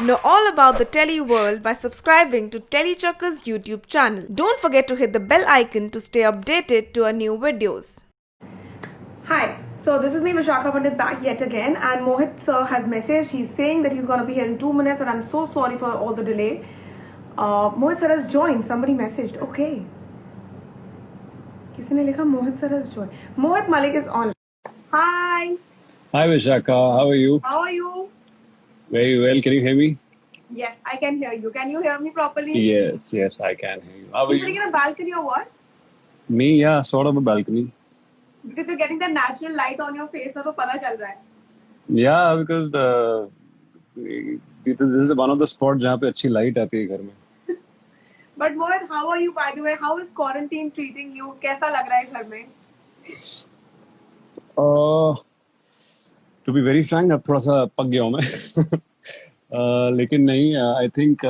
Know all about the Telly world by subscribing to Tellychucker's YouTube channel. Don't forget to hit the bell icon to stay updated to our new videos. Hi, so this is me Vishakha Pandit back yet again, and Mohit sir has messaged. He's saying that he's going to be here in 2 minutes, and I'm so sorry for all the delay. Mohit sir has joined. Somebody messaged. Okay. किसी ने लिखा Mohit sir has joined. Mohit Malik is on. Hi. Hi Vishaka, how are you? How are you? Very well. Can you hear me? Yes, I can hear you. Can you hear me properly? Yes, I can hear you. How are You're you? sitting in a balcony or what? Me, yeah, sort of a balcony. Because you're getting the natural light on your face, ना तो पता चल रहा है. Yeah, because this is one of the spots जहाँ पे अच्छी light आती है घर में. But Mohit, how are you by the way? How is quarantine treating you? कैसा लग रहा है घर में? To be very frank, अब थोड़ा सा पक गया हूँ मैं. लेकिन नहीं, I think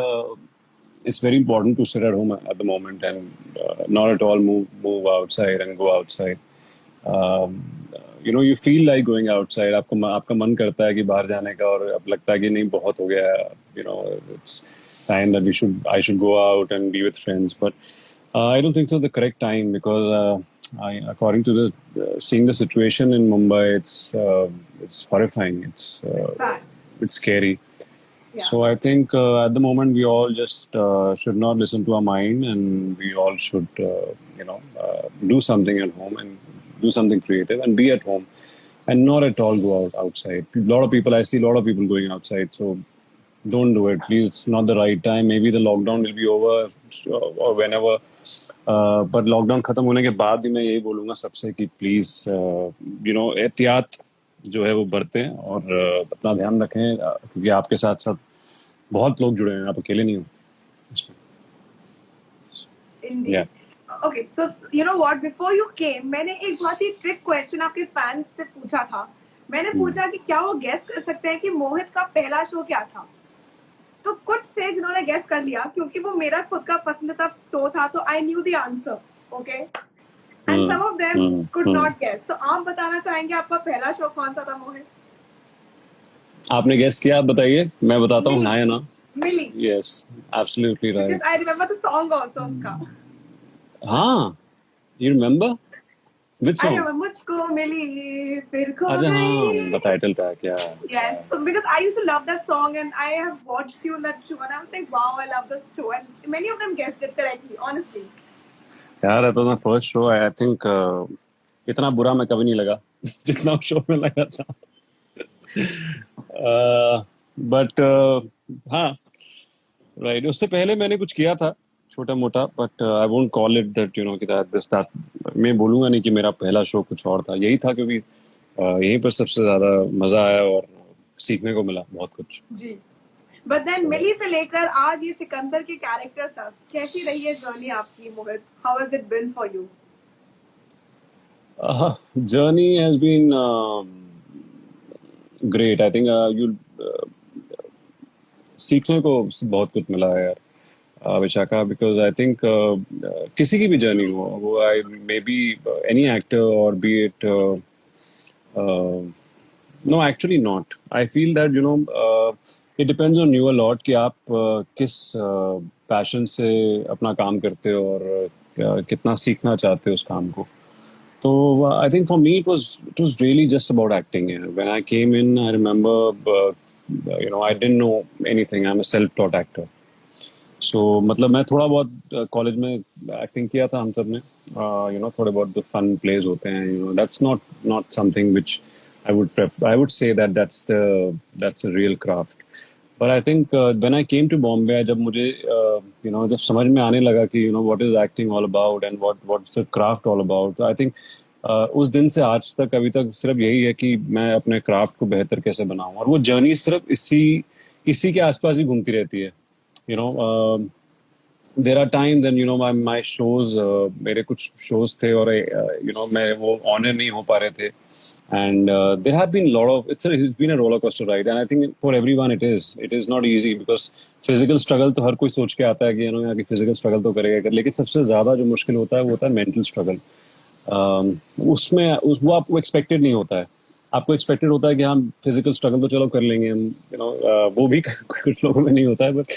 it's very important to sit at home at the moment and not at all move outside and go outside. You feel like going outside. आपका मन करता है कि बाहर जाने का, और अब लगता है कि नहीं, बहुत हो गया. It's time that I should go out and be with friends. But I don't think so the correct time, because according to seeing the situation in Mumbai, it's horrifying. It's scary. Yeah. So I think at the moment we all just should not listen to our mind, and we all should do something at home and do something creative and be at home and not at all go outside. I see a lot of people going outside, so don't do it, please. It's not the right time. Maybe the lockdown will be over or whenever, but lockdown खत्म होने के बाद भी मैं यही बोलूँगा सबसे कि please एहतियात जो है वो बरतें और अपना ध्यान रखें, क्योंकि आपके साथ साथ बहुत लोग जुड़े हैं, आप अकेले नहीं हो. Indeed. Yeah. Okay, so you know what? Before you came, मैंने एक बहुत ही trick question आपके fans से पूछा था. मैंने पूछा कि क्या वो guess कर सकते हैं कि मोहित का पहला शो क्या था? तो कुछ से जिन्होंने guess कर लिया, क्योंकि वो मेरा खुद का पसंदीदा शो था, तो I knew the answer. Okay. And some of them could not guess. तो आप बताना चाहेंगे आपका पहला शो कौन सा था मोहित? आपने guess किया, आप बताइए, मैं बताता हूँ हाँ या ना. Milli. Yes, absolutely right. Because I remember the song also उसका. हाँ, you remember? Which I song? remember मुझको मिली फिर खो अच्छा हाँ, गई. the title track, yeah. Yes, so because I used to love that song and I have watched you in that show and I was like, wow, I love this show, and many of them guessed it correctly, honestly. यार, that was my first show. I think इतना बुरा मैं कभी नहीं लगा जितना show में लगा था. But हाँ, right. उससे पहले मैंने कुछ किया था छोटा मोटा, but I won't call it that, कि that मैं बोलूँगा नहीं कि मेरा पहला शो कुछ और था. यही था क्योंकि यहीं पर सबसे ज्यादा मजा आया और सीखने को मिला बहुत कुछ. जी. But then मिली से लेकर आज ये सिकंदर के कैरेक्टर तक कैसी रही है जर्नी आपकी मोहित? How has it been for you? Journey has been great. I think सीखने को बहुत कुछ मिला है यार, विशाखा, because I think किसी की भी जर्नी हो, वो maybe any actor or be it no, actually not. I feel that it depends on you a lot कि आप किस पैशन से अपना काम करते हो और कितना सीखना चाहते हो उस काम को. So I think for me it was really just about acting. When I came in, I remember I didn't know anything. I'm a self-taught actor. So मतलब मैं थोड़ा बहुत कॉलेज में एक्टिंग किया था हम सब ने. थोड़े बहुत the fun plays होते हैं. That's not something which I would say that's a real craft. But I think when I came to Bombay, जब मुझे जब समझ में आने लगा कि what is acting all about and what's the craft all about, I think उस दिन से आज तक अभी तक सिर्फ यही है कि मैं अपने क्राफ्ट को बेहतर कैसे बनाऊं, और वो जर्नी सिर्फ इसी के आसपास ही घूमती रहती है. There are times when my shows, मेरे कुछ shows थे और मैं वो honor नहीं हो पा रहे थे, and there have been it's been a roller coaster ride, and I think for everyone it is not easy, because physical struggle तो हर कोई सोच के आता है कि यहाँ की physical struggle तो करेगा, लेकिन सबसे ज्यादा जो मुश्किल होता है वो होता है mental struggle. उसमें वो आपको expected नहीं होता है. आपको एक्सपेक्टेड होता है कि हम फिजिकल स्ट्रगल तो चलो कर लेंगे हम, वो भी कुछ लोगों में नहीं होता है, बट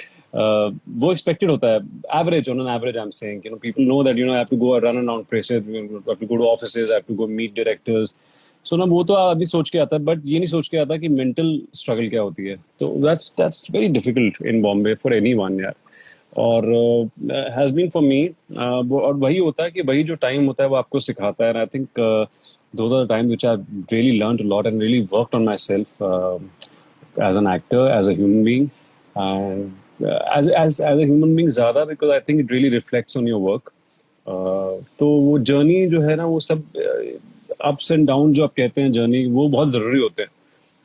वो एक्सपेक्टेड होता है, average, on an average I am saying, people know that I have to go run around places, I have to go to offices, I have to go meet directors. So ना वो तो आदमी सोच के आता है, बट ये नहीं सोच के आता कि मेंटल स्ट्रगल क्या होती है। तो that's very difficult in Bombay for anyone यार। और हैज बीन फॉर मी। और वही होता है कि वही जो टाइम होता है वो आपको सिखाता है, and I think those are the times which I've really learned a lot and really worked on myself, as an actor, as a human being, and as a human being ज़्यादा, because I think it really reflects on your work. तो वो journey जो है ना, वो सब ups and down जो आप कहते हैं जर्नी, वो बहुत ज़रूरी होते हैं।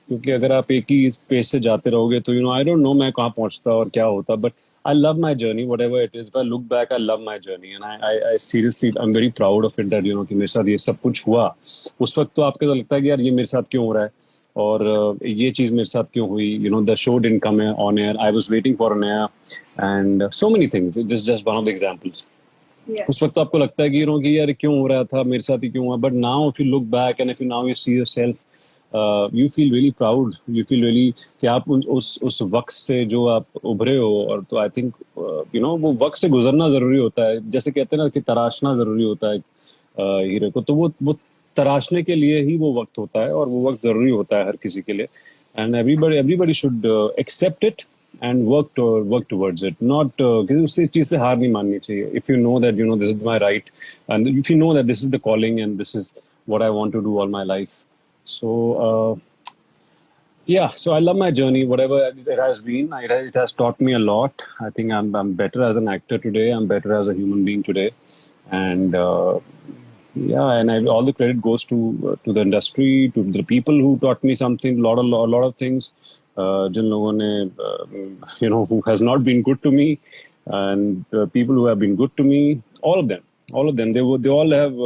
क्योंकि अगर आप एक ही पेस से जाते रहोगे तो आई डोंट नो मैं कहाँ पहुंचता और क्या होता, but I love my journey what ever it is. I look back, I love my journey, and I seriously I am very proud of it that कि मेरे साथ ये सब कुछ हुआ। उस वक्त तो आपको तो लगता है कि यार ये मेरे साथ क्यों हो रहा है, और ये चीज़ मेरे साथ क्यों हुई, the show didn't come on air, I was waiting for an air, and so many things, just one of the examples. Yes. उस वक्त तो आपको लगता है कि यार क्यों हो रहा था मेरे साथ ही, क्यों हुआ, but now if you look back and if you now you see yourself, you feel really proud, you feel really कि आप उस वक्त से जो आप उभरे हो। और तो आई थिंक वो वक्त से गुजरना जरूरी होता है, जैसे कहते हैं ना कि तराशना जरूरी होता है हीरे को, तो वो तराशने के लिए ही वो वक्त होता है, और वो वक्त जरूरी होता है हर किसी के लिए। And everybody should accept it and work towards it, not उसी चीज से हार नहीं माननी चाहिए। If you know that this is my right, and if you know that this is the calling and this is what I want to do all my life, so yeah, so I love my journey, whatever it has been. It has taught me a lot. I think I'm better as an actor today. I'm better as a human being today, and yeah, and all the credit goes to the industry, to the people who taught me something, a lot of things. जिन लोगों ने who has not been good to me, and people who have been good to me, all of them, they all have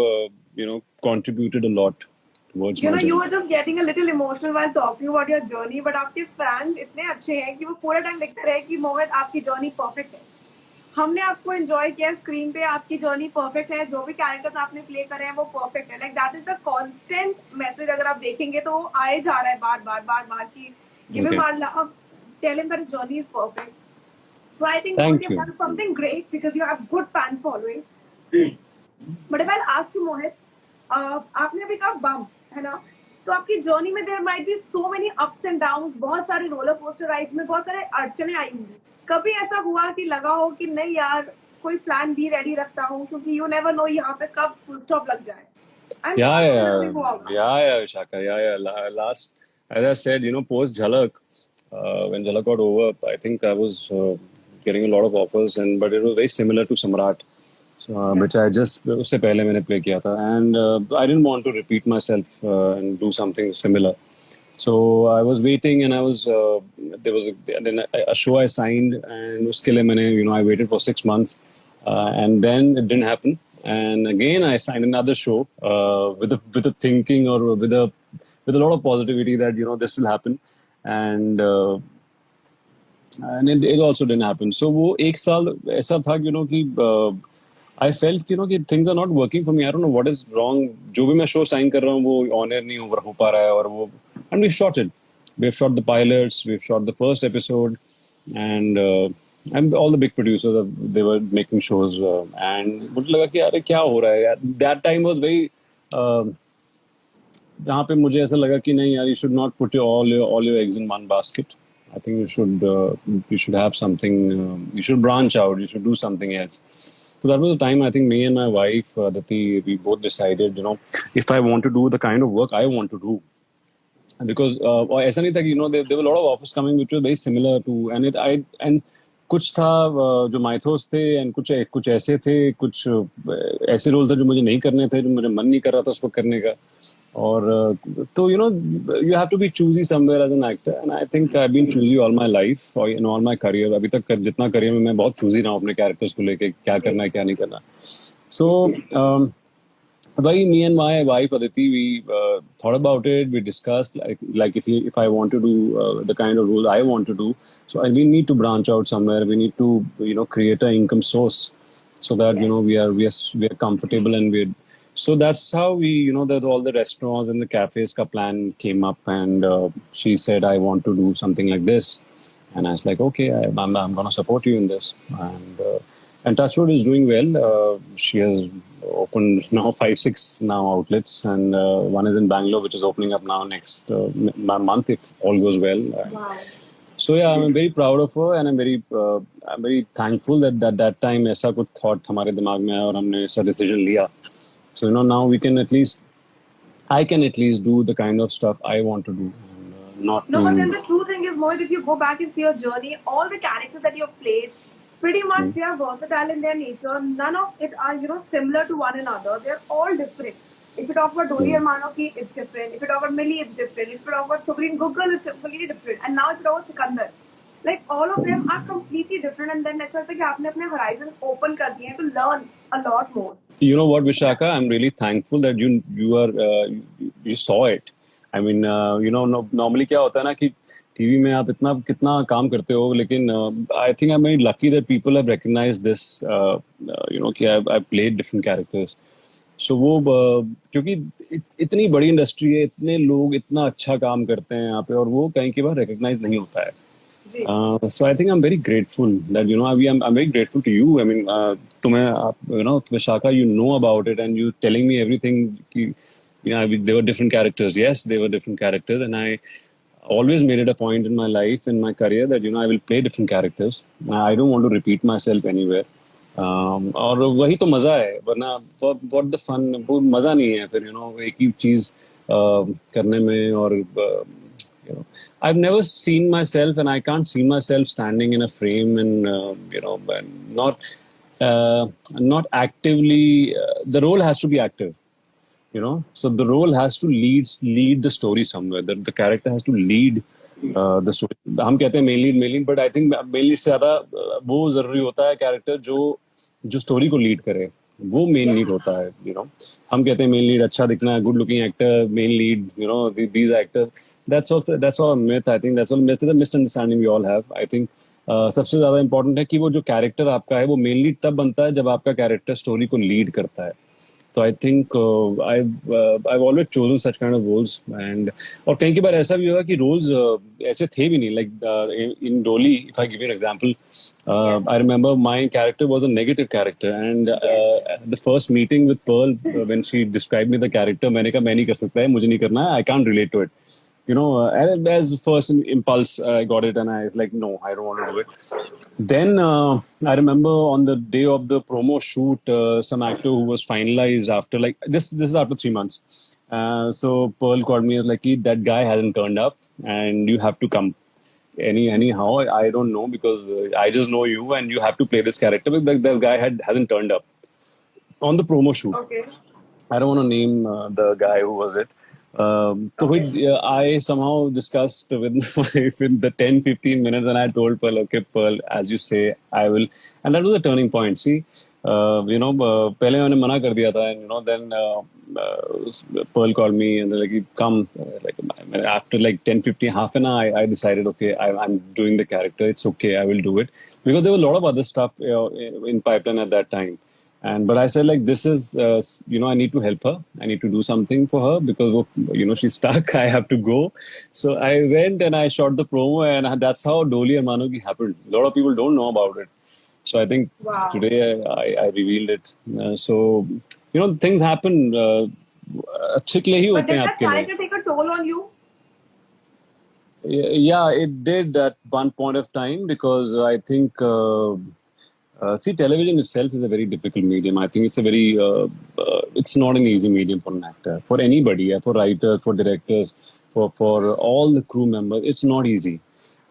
contributed a lot towards my journey. You were just getting a little emotional while talking about your journey, but आपके fans इतने अच्छे हैं कि वो पूरा time लिखते रहे कि मोहित आपकी जर्नी परफेक्ट है, हमने आपको एंजॉय किया स्क्रीन पे, आपकी जर्नी परफेक्ट है, जो भी कैरेक्टर्स आपने प्ले करे हैं वो परफेक्ट है। Like that is the constant message, अगर आप देखेंगे तो वो आए जा रहा है बार बार की give him our love, tell him that his journey is perfect. So I think Thank you've you. done something great because you have good fan following. But if I'll ask you, Mohit, आपने अभी कहा बम है ना, तो आपकी journey में there might be so many ups and downs, बहुत सारे रोलर कोस्टर राइड्स में बहुत सारे अड़चने आई होंगी। कभी ऐसा हुआ कि लगा हो कि नहीं यार कोई प्लान भी रेडी रखता हूँ, क्योंकि यू नेवर नो यहाँ पे कब फुल स्टॉप लग जाए? Yeah, Shaka. Yeah. Last, as I said, post Jhalak, when Jhalak got over, I think I was getting a lot of offers, but it was very similar to Samrat, which I just उससे पहले मैंने play किया था, and I didn't want to repeat myself and do something similar. So I was waiting, and I was there was a show I signed, and उसके लिए मैंने I waited for 6 months, and then it didn't happen. And again, I signed another show with a thinking, or with a lot of positivity that this will happen, and it also didn't happen. So वो एक साल ऐसा था कि I felt कि things are not working for me. I don't know what is wrong. जो भी मैं show sign कर रहा हूँ वो on air नहीं हो पा रहा है, और वो, and we shot it. We've shot the pilots, we've shot the first episode, and all the big producers, they were making shows, and मुझे लगा कि यार क्या हो रहा है यार। That time was very जहाँ पे मुझे ऐसा लगा कि नहीं यार, you should not put all your eggs in one basket. I think you should have something, you should branch out, you should do something else. So that was the time I think me and my wife, Aditi, we both decided, if I want to do the kind of work I want to do. Because ऐसा नहीं था कि there were a lot of offers coming which were very similar to, and कुछ था जो Mythos थे, and कुछ ऐसे थे, कुछ ऐसे रोल थे जो मुझे नहीं करने थे, जो मुझे मन नहीं कर रहा था उसको करने का। और तो you have to be choosy somewhere as an actor, and I think I've been choosy all my life, or in all my career. अभी तक जितना करियर में मैं बहुत choosy रहा हूँ अपने कैरेक्टर्स को लेके, क्या करना है क्या नहीं करना। So me and my wife Aditi, we thought about it. We discussed like if I want to do the kind of role I want to do, so we need to branch out somewhere. We need to create an income source, so that we are comfortable, and So that's how we, all the restaurants and the cafes ka plan came up, and she said, I want to do something like this. And I was like, okay, I'm going to support you in this. And Touchwood is doing well. She has opened now 5, 6 now outlets, and one is in Bangalore, which is opening up now next month if all goes well. Wow. So yeah, I'm very proud of her, and I'm very thankful that time ऐसा कुछ thought हमारे दिमाग में आया और हमने ऐसा decision लिया. So now we can at least, I can at least do the kind of stuff I want to do, and not No, to. but then the true thing is, Mohit, if you go back and see your journey, all the characters that you've played, pretty much they are versatile in their nature. None of it are, similar to one another. They're all different. If you talk about Dolly Armanoki, it's different. If you talk about Millie, it's different. If you talk about Supreme Google, it's completely different. And now it's about Sikandar. Like, all of them are completely different. And then ऐसा लगता है कि आपने अपने horizons open कर दिए हैं to learn a lot more. You know what, Vishaka? I'm really thankful that you saw it. I mean, normally क्या होता है ना कि टीवी में आप इतना कितना काम करते हो, लेकिन I think I'm very lucky that people have recognized this. कि I've played different characters. So वो क्योंकि इतनी बड़ी इंडस्ट्री है, इतने लोग इतना अच्छा काम करते हैं यहाँ पे, और वो कहीं के बाद रिकॉग्नाइज नहीं होता है. So I think I'm very grateful that I'm very grateful to you. I mean, Vishaka, you know about it, and you telling me everything. There were different characters. Yes, they were different characters, and I always made it a point in my life, in my career, that I will play different characters. I don't want to repeat myself anywhere. और वही तो मजा है, वरना what the fun, वो मजा नहीं है फिर एक ही चीज करने में. और I've never seen myself, and I can't see myself standing in a frame and not actively. The role has to be active, so the role has to lead the story somewhere. The character has to lead the story. हम कहते हैं main lead, but I think main lead से ज़्यादा वो जरूरी होता है character जो story को lead करे. वो मेन लीड होता है. हम कहते हैं मेन लीड अच्छा दिखना है, good looking actor, main lead, these actors. That's all a myth. I think that's all myth. It's a misunderstanding we all have. I think सबसे ज्यादा इम्पोर्टेंट है कि वो जो कैरेक्टर आपका है वो मेन लीड तब बनता है जब आपका कैरेक्टर स्टोरी को लीड करता है. तो I think I've always chosen such kind of roles. And और कई की बार ऐसा भी हुआ कि रोल्स ऐसे थे भी नहीं. Like in Dolly, if I give you an example, I remember my character was a negative character, and the first meeting with Pearl, when she described me the character, मैंने कहा मैं नहीं कर सकता है, मुझे नहीं करना है, I can't relate to it. As first impulse, I got it, and I was like, no, I don't want to do it. Then I remember on the day of the promo shoot, some actor who was finalized after this is after 3 months. So Pearl called me, was like, that guy hasn't turned up, and you have to come. Anyhow, I don't know, because I just know you, and you have to play this character. But this guy hasn't turned up on the promo shoot. Okay. I don't want to name the guy who was it. So I somehow discussed with my wife in the 10-15 minutes, and I told Pearl, okay, Pearl, as you say, I will. And that was a turning point. See, पहले मैंने मना कर दिया था, and then Pearl called me and they're like, come. After 10-15, half an hour, I decided, okay, I'm doing the character. It's okay, I will do it, because there were a lot of other stuff in pipeline at that time. But I said, this is, I need to help her. I need to do something for her, because, she's stuck. I have to go. So I went and I shot the promo, and that's how Dolly Armanoki happened. A lot of people don't know about it. So I think today I revealed it. So, things happen. अच्छे के लिए ही होते हैं आपके लिए. But did that take a toll on you? Yeah, it did at one point of time, because I think... see, television itself is a very difficult medium. I think it's it's not an easy medium for an actor, for anybody, for writers, for directors, for all the crew members. It's not easy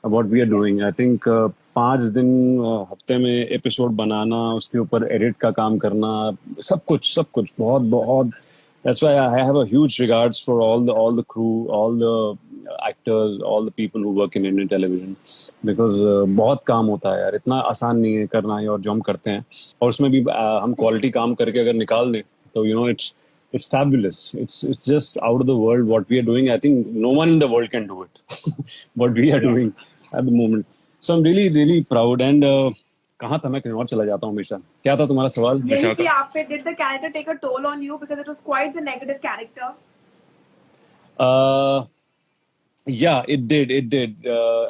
what we are doing. I think 5 दिन हफ्ते में episode बनाना, उसके ऊपर edit का काम करना, सब कुछ बहुत. That's why I have a huge regards for all the crew, all the actors, all the people who work in Indian television, because बहुत काम होता है यार, इतना आसान नहीं है करना है, और जो हम करते हैं, और उसमें भी हम क्वालिटी काम करके अगर निकाल दें तो it's fabulous. It's just out of the world what we are doing. I think no one in the world can do it what we are doing at the moment. So I'm really, really proud. And कहाँ था, मैं कहीं और चला जाता हूँ हमेशा। क्या था तुम्हारा सवाल यही विशाखा? कि आप पे did the character take a toll on you because it was quite the negative character? uh, yeah, it did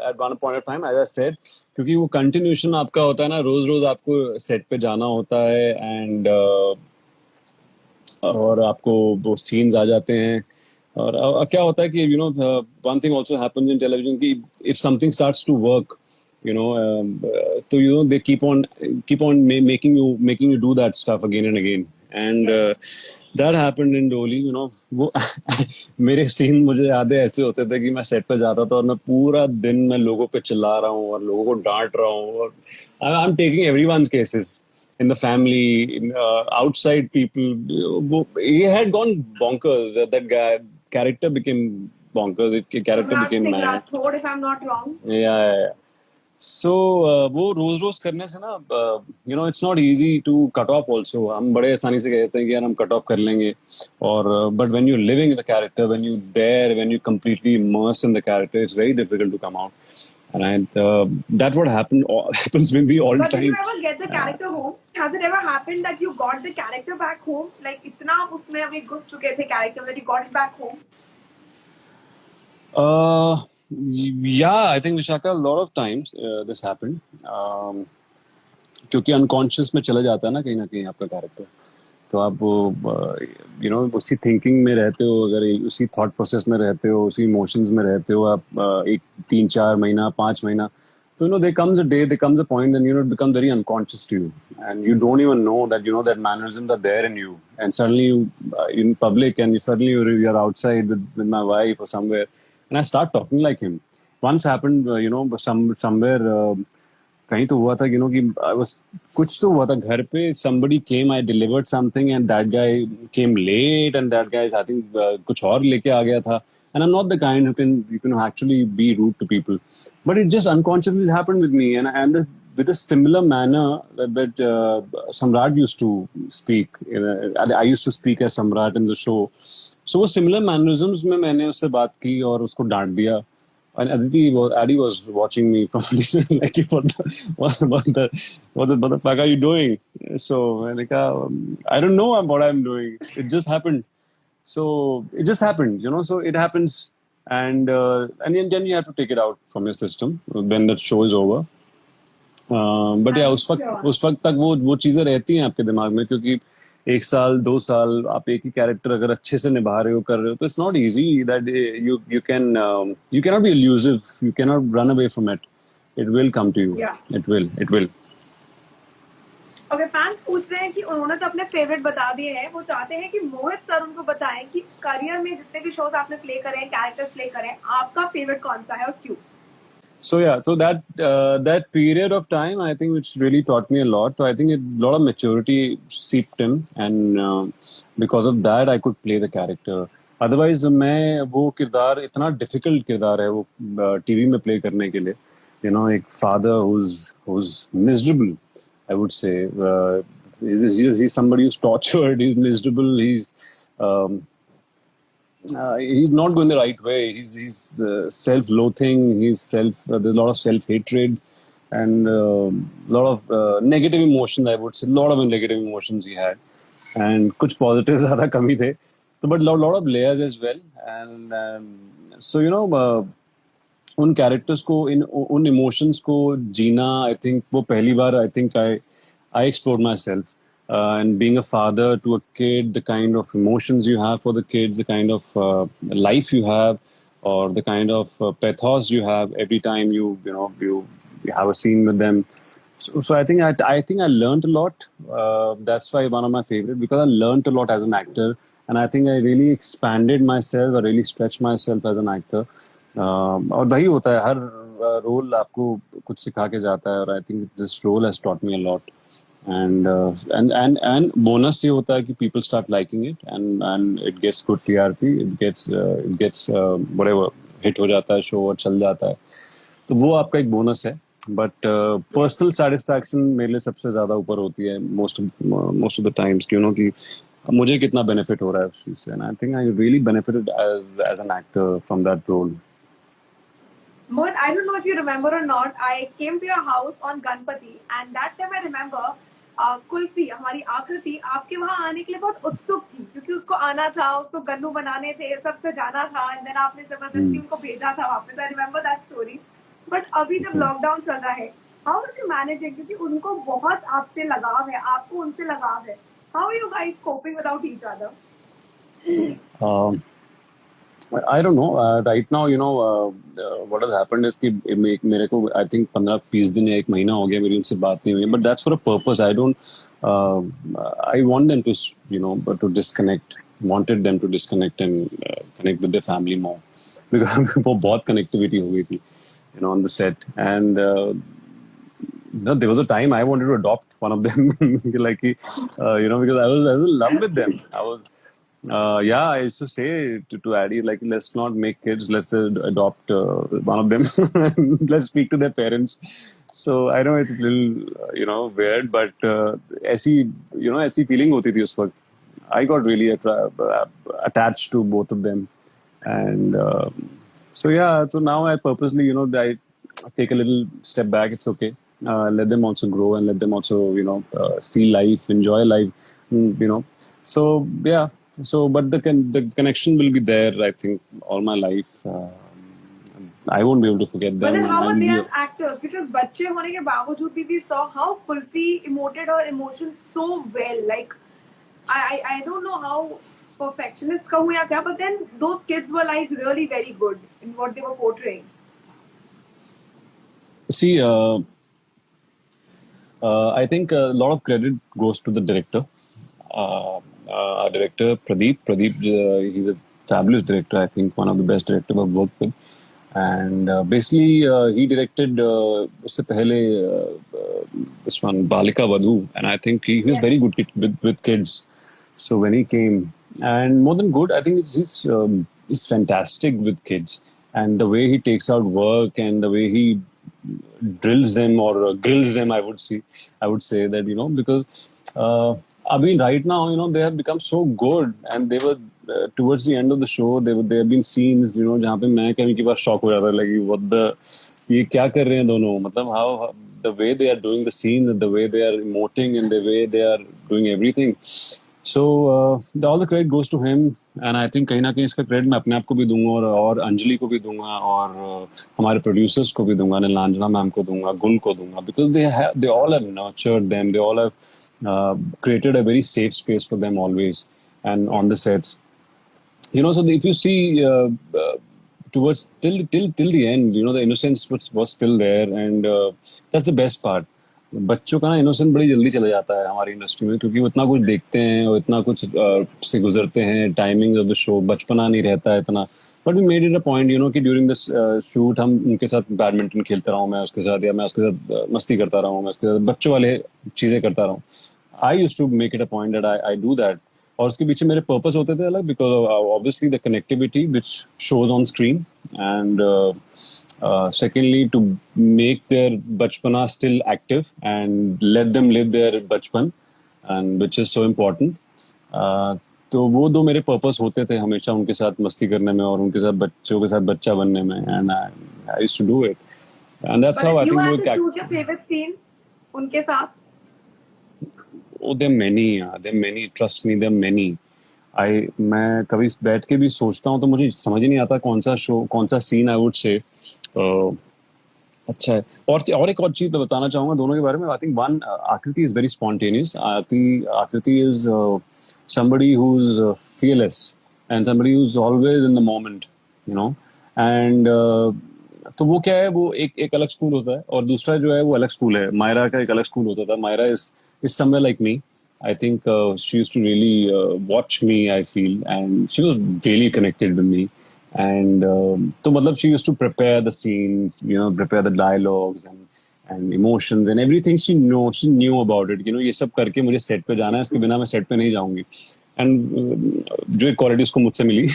at one point of time, as I said, क्योंकि वो कंटिन्यूशन आपका होता है ना, रोज रोज आपको सेट पे जाना होता है, एंड और आपको वो सीन्स आ जाते हैं। और क्या होता है कि one thing also happens in television कि if something starts to work, तो they keep on making you do that stuff again and again, and that happened in Doli, वो मेरे सीन मुझे याद है ऐसे होते थे कि मैं सेट पे जाता था और मैं पूरा दिन मैं लोगों पे चिल्ला रहा हूँ और लोगों को डांट रहा हूँ, और I am taking everyone's cases in the family, outside people. He had gone bonkers. That guy character became bonkers. Character Samrat became Singh mad. Rathod, if I'm not wrong. Yeah. So वो रोज रोज करने से ना, it's not easy to cut off also. हम बड़े आसानी से कहते हैं कि यार हम cut off कर लेंगे, और but when you're living in the character, when you completely immersed in the character, it's very difficult to come out. And that's what happens with me all the But did you time. ever get the character home? Has it ever happened that you got the character back home? Like इतना उसमें अभी घुस चुके थे character that you got it back home? Yeah, I think Vishaka, a lot of times this happened. क्योंकि unconscious में चला जाता है ना कहीं आपका कैरेक्टर, तो आप वो उसी थिंकिंग में रहते हो, अगर उसी थॉट प्रोसेस में रहते हो, उसी इमोशंस में रहते हो आप, एक 3-4 महीना 5 महीना, तो there comes a point and it becomes very unconscious to you, and you don't even know that that mannerisms are there in you, and suddenly you in public, and suddenly you're outside with my wife or somewhere, and I start talking like him. Once happened, somewhere, कहीं तो हुआ था कि I was, कुछ तो हुआ था घर पे, somebody came, I delivered something and that guy came late, and that guy I think कुछ और लेके आ गया था, and I'm not the kind who can actually be rude to people, but it just unconsciously happened with me, with a similar manner that Samrat used to speak. I used to speak as Samrat in the show, so वो similar mannerisms में मैंने उससे बात की और उसको डांट दिया. And Addy was watching me from distance, like, what the fuck are you doing? So, like, I don't know what I'm doing. It just happened. So it just happened, So it happens, and then you have to take it out from your system when the show is over. But yeah, उस वक्त तक वो चीजें रहती हैं आपके दिमाग में, क्योंकि 1 साल 2 साल आप एक ही कैरेक्टर अगर अच्छे से निभा रहे हो, कर रहे हो, तो it's not easy that you cannot be elusive, you cannot run away from it. It will come to you. Yeah. It will. Okay, fans पूछ रहे हैं कि उन्होंने तो अपने फेवरेट बता दिए हैं, वो चाहते हैं कि मोहित सर उनको बताएं कि करियर में जितने भी शोज आपने प्ले करे हैं, कैरेक्टर्स प्ले करे हैं, आपका फेवरेट कौन सा है और क्यों? So yeah, so that period of time, I think, which really taught me a lot. So I think a lot of maturity seeped in, and because of that, I could play the character. Otherwise, मैं वो किरदार, इतना difficult किरदार है वो TV में play करने के लिए. एक father who's miserable, I would say. He's somebody who's tortured. He's miserable. He's not going the right way. He's self-loathing. There's a lot of self-hatred, and a lot of negative emotions. I would say a lot of negative emotions he had, and कुछ positives ज़्यादा कमी थे. So, but lot of layers as well, and so उन characters को, उन emotions को जीना, I think वो पहली बार, I think I explored myself. And being a father to a kid, the kind of emotions you have for the kids, the kind of life you have, or the kind of pathos you have every time you have a scene with them. So I think I learned a lot. That's why one of my favorite, because I learned a lot as an actor, and I think I really expanded myself. I really stretched myself as an actor. और वही होता है, हर role आपको कुछ सिखा के जाता है, और I think this role has taught me a lot. And bonus ये होता है कि people start liking it, and it gets good TRP, it gets whatever, hit हो जाता है शो और चल जाता है, तो वो आपका एक बोनस है. बट पर्सनल सेटिस्फैक्शन मेरे लिए सबसे ज्यादा ऊपर होती है मोस्ट ऑफ द टाइम्स, कि मुझे कितना बेनिफिट हो रहा है उस चीज से, and I think I really benefited as an actor from that role. Mohit, I don't know if you remember or not. I came to your house on Ganpati, and that time I remember kulfi हमारी आकृति आपके वहाँ आने के लिए बहुत उत्सुक थी क्योंकि उसको आना था, उसको गन्नू बनाने थे, सबसे जाना था, एंड देन आपने जबरदस्ती Hmm. उनको भेजा था वापस. I remember that story. But अभी जब Okay. लॉकडाउन चल रहा है, हाउ आर यू मैनेजिंग, क्योंकि उनको बहुत आपसे लगाव है, आपको उनसे लगाव है. How are you guys coping without each other? Um, I don't know. Right now, what has happened is कि मेरे को I think 15-20 दिन या एक महीना हो गया मेरी उनसे बात नहीं हुई. But that's for a purpose. I don't. Uh, I want them to but to disconnect. Wanted them to disconnect and connect with their family more because वो बहुत connectivity हो गई थी, on the set. And no, there was a time I wanted to adopt one of them, like, because I was in love with them. Yeah, I used to say to Addie, like, let's not make kids, let's adopt one of them, let's speak to their parents. So I know it's a little, weird, but ऐसी feeling होती थी उस वक्त. I got really attached to both of them, and so yeah. So now I purposely, I take a little step back. It's okay. Let them also grow and let them also, see life, enjoy life. So yeah. So, but the connection will be there. I think all my life. I won't be able to forget But then them, and how I'll are they be. as actors? Because बच्चे होने के बावजूद भी we saw how Kulfi emoted her emotions so well. Like I don't know how perfectionist कहूँ या क्या, but then those kids were like really very good in what they were portraying. See, I think a lot of credit goes to the director. Our director, Pradeep. Pradeep, he's a fabulous director. I think one of the best directors I've worked with. And basically, he directed उससे पहले this one Balika Vadhu, and I think he was Yes. very good with kids. So when he came, and more than good, I think he's fantastic with kids, and the way he takes out work and the way he drills them or grills them, I would say that, because I mean, right now, they have become so good, and they were towards the end of the show, there have been scenes, जहाँ पे मैं कभी के पास shock हो जाता, like what the ये क्या कर रहे हैं दोनों, मतलब how the way they are doing the scene, the way they are emoting, and the way they are doing everything. So all the credit goes to him, and I think कहीं ना कहीं इसका credit मैं अपने आप को भी दूंगा और अंजलि को भी दूंगा और हमारे producers को भी दूंगा, नीलांजना मैम को दूंगा, गुल को दूंगा, because they all have nurtured them, they all have created a very safe space for them always, and on the sets. So if you see towards till the end, the innocence was still there, and that's the best part. बच्चों का ना innocence बड़ी जल्दी चला जाता है हमारी industry में, क्योंकि वो इतना कुछ देखते हैं और इतना कुछ से गुजरते हैं, टाइमिंग ऑफ द शो, बचपना नहीं रहता है इतना. But we made it a point, कि ड्यूरिंग दिस शूट हम उनके साथ बैडमिंटन खेलता रहा हूँ मैं उसके साथ, या मैं उसके साथ मस्ती करता रहा हूँ, मैं उसके साथ बच्चों वाले चीजें करता रहा हूँ. I use to make it a point that I do that. और उसके पीछे मेरे पर्पस होते थे अलग, because obviously the connectivity which shows on screen, and secondly to make their bachpana still active and let them live their bachpan, and which is so important. तो वो दो मेरे पर्पस होते थे हमेशा, उनके साथ मस्ती करने में और उनके साथ बच्चों के साथ बच्चा बनने में, and I used to do it, and that's But how if I you think वो had to choose your favorite scene उनके साथ. Oh, there are many, there are many. Trust me, there are many. मैं कभी बैठ के भी सोचता हूँ तो मुझे समझ ही नहीं आता कौन सा सीन आई वुड से अच्छा है. और एक और चीज मैं बताना चाहूंगा दोनों के बारे में. आई थिंक वन, आकृति इज वेरी स्पॉन्टेनियस. आकृति is somebody who's fearless and somebody who's always in the moment, and तो वो क्या है, वो एक अलग स्कूल होता है, और दूसरा जो है वो अलग स्कूल है. मायरा का एक अलग स्कूल होता था. Myra is somewhere like me. I think she used to really watch me, I feel, and she was really connected with me. And तो मतलब she used to prepare the scenes, prepare the dialogues and emotions and everything. She knew about it. ये सब करके मुझे set पे जाना है, इसके बिना मैं सेट पे नहीं जाऊंगी. एंड जो एक क्वालिटी उसको मुझसे मिली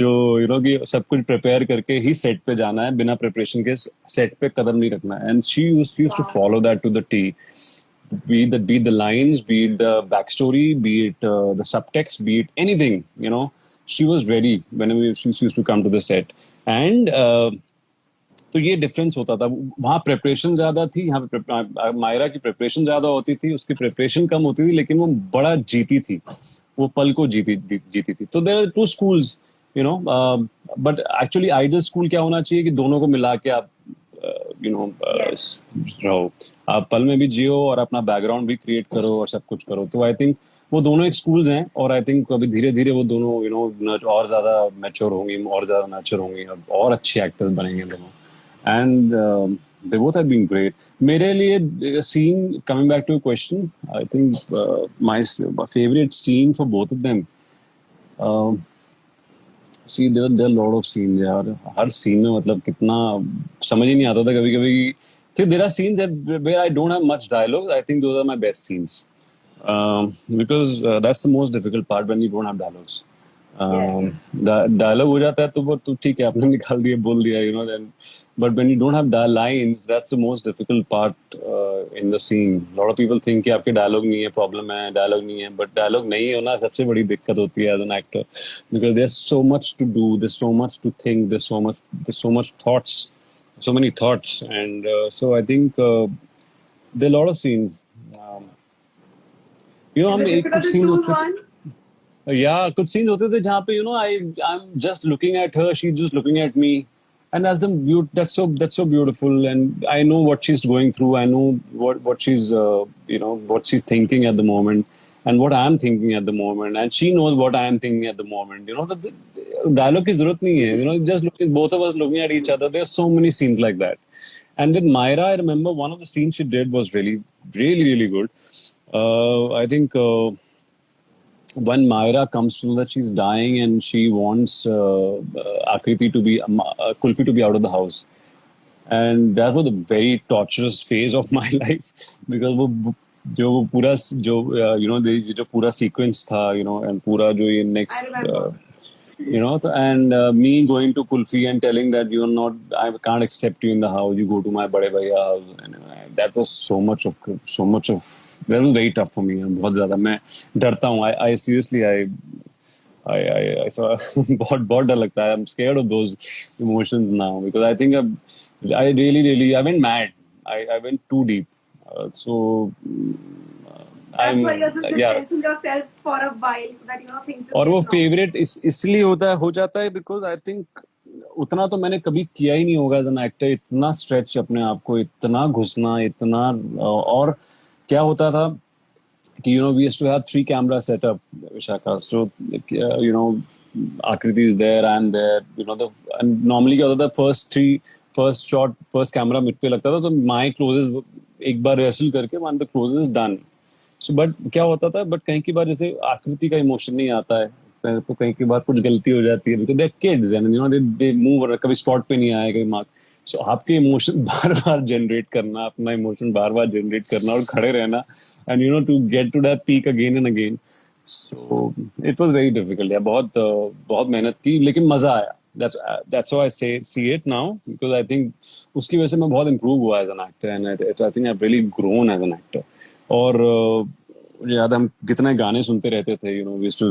जो कि सब कुछ प्रिपेयर करके ही सेट पे जाना है, बिना प्रिपरेशन के सेट पे कदम नहीं रखना है. And she used to follow that to the T. Be it the lines, be it the backstory, be it the subtext, be it anything, she was ready whenever she used to come to the set. And तो ये difference होता था। वहाँ preparation ज्यादा थी, यहाँ पे मायरा की प्रिपरेशन ज्यादा होती थी, उसकी प्रिपरेशन कम होती थी, लेकिन वो बड़ा जीती थी, वो पल को जीती थी। तो there are two schools, you know, but actually ideal school क्या होना चाहिए कि दोनों को मिला के आप यू नो Yes. रहो, आप पल में भी जियो और अपना बैकग्राउंड भी क्रिएट करो और सब कुछ करो। तो आई थिंक वो दोनों एक स्कूल्स हैं, और आई थिंक अभी धीरे धीरे वो दोनों और ज्यादा मैच्योर होंगी, और ज्यादा मैच्योर होंगी, और अच्छे एक्टर्स बनेंगे दोनों। And they both have been great. मेरे लिए scene, coming back to your question, I think my favorite scene for both of them. Uh, See, there are a lot of scenes यार, हर scene में मतलब कितना समझ ही नहीं आता था कभी कभी। See, there are scenes that where I don't have much dialogue. I think those are my best scenes, because that's the most difficult part when you don't have dialogues. Yes. Dialogue हो जाता है तो वो तो ठीक है, आपने निकाल दिया, बोल दिया, then, but when you don't have lines, that's the most difficult part in the scene. Lot of people think कि आपके डायलॉग नहीं है, प्रॉब्लम है, डायलॉग नहीं है, बट डायलॉग नहीं होना सबसे बड़ी दिक्कत होती है as an actor, because there so much to do, there so much to think, there so much thoughts, so many thoughts, and so I think there are a lot of scenes. um, Is हम it एक difficult कुछ to scene choose होते, one? या कुछ scenes होते थे जहाँ पे I'm just looking at her, she's just looking at me, and that's so beautiful, and I know what she's going through, I know what she's what she's thinking at the moment, and what I'm thinking at the moment, and she knows what I am thinking at the moment. The dialogue की जरूरत नहीं है, just looking, both of us looking at each other. There's so many scenes like that. And with Myra, I remember one of the scenes she did was really, really, really good. I think when Myra comes to know that she's dying, and she wants Akriti to be Kulfi to be out of the house, and that was a very torturous phase of my life, because वो जो वो पूरा जो जो पूरा sequence था, and पूरा जो ये I next remember. and me going to Kulfi and telling that you're not, I can't accept you in the house, you go to my bade bhaiya house, and that was so much of that was very tough for me, बहुत ज़्यादा मैं डरता हूँ, I seriously I saw बहुत डर लगता है, I'm scared of those emotions now, because I think I really I went mad, I went too deep, so That's why I'm you're just yeah. distancing yourself for a while so that things just और वो get normal. Favourite इसलिए हो जाता है because I think उतना तो मैंने कभी किया ही नहीं होगा एज एन एक्टर, इतना स्ट्रेच अपने आप को, इतना घुसना, इतना। और क्या होता था कि we used to have 3 camera setup, Vishakha, so Aakriti is there, I am there, normally क्या होता था, फर्स्ट शॉट, फर्स्ट कैमरा मुझ पे लगता था, तो माई क्लोजेस एक बार रिहर्सल करके one the closes done. So but क्या होता था, बट कहीं की बार जैसे आकृति का इमोशन नहीं आता है, तो कहीं की बार कुछ गलती हो जाती है, because they kids and they move, कभी स्पॉट पे नहीं आए, कभी मार्क। सो आपके इमोशन बार बार जनरेट करना, अपना इमोशन बार बार जनरेट करना और खड़े रहना, and to get to that peak again and again. So it was very difficult, या बहुत बहुत मेहनत की, लेकिन मजा आया। That's how I see it now, because I think उसकी वजह से मैं बहुत improve हुआ as an actor, and I think I've really grown as an actor. और मुझे याद है हम कितने गाने सुनते रहते थे, we used to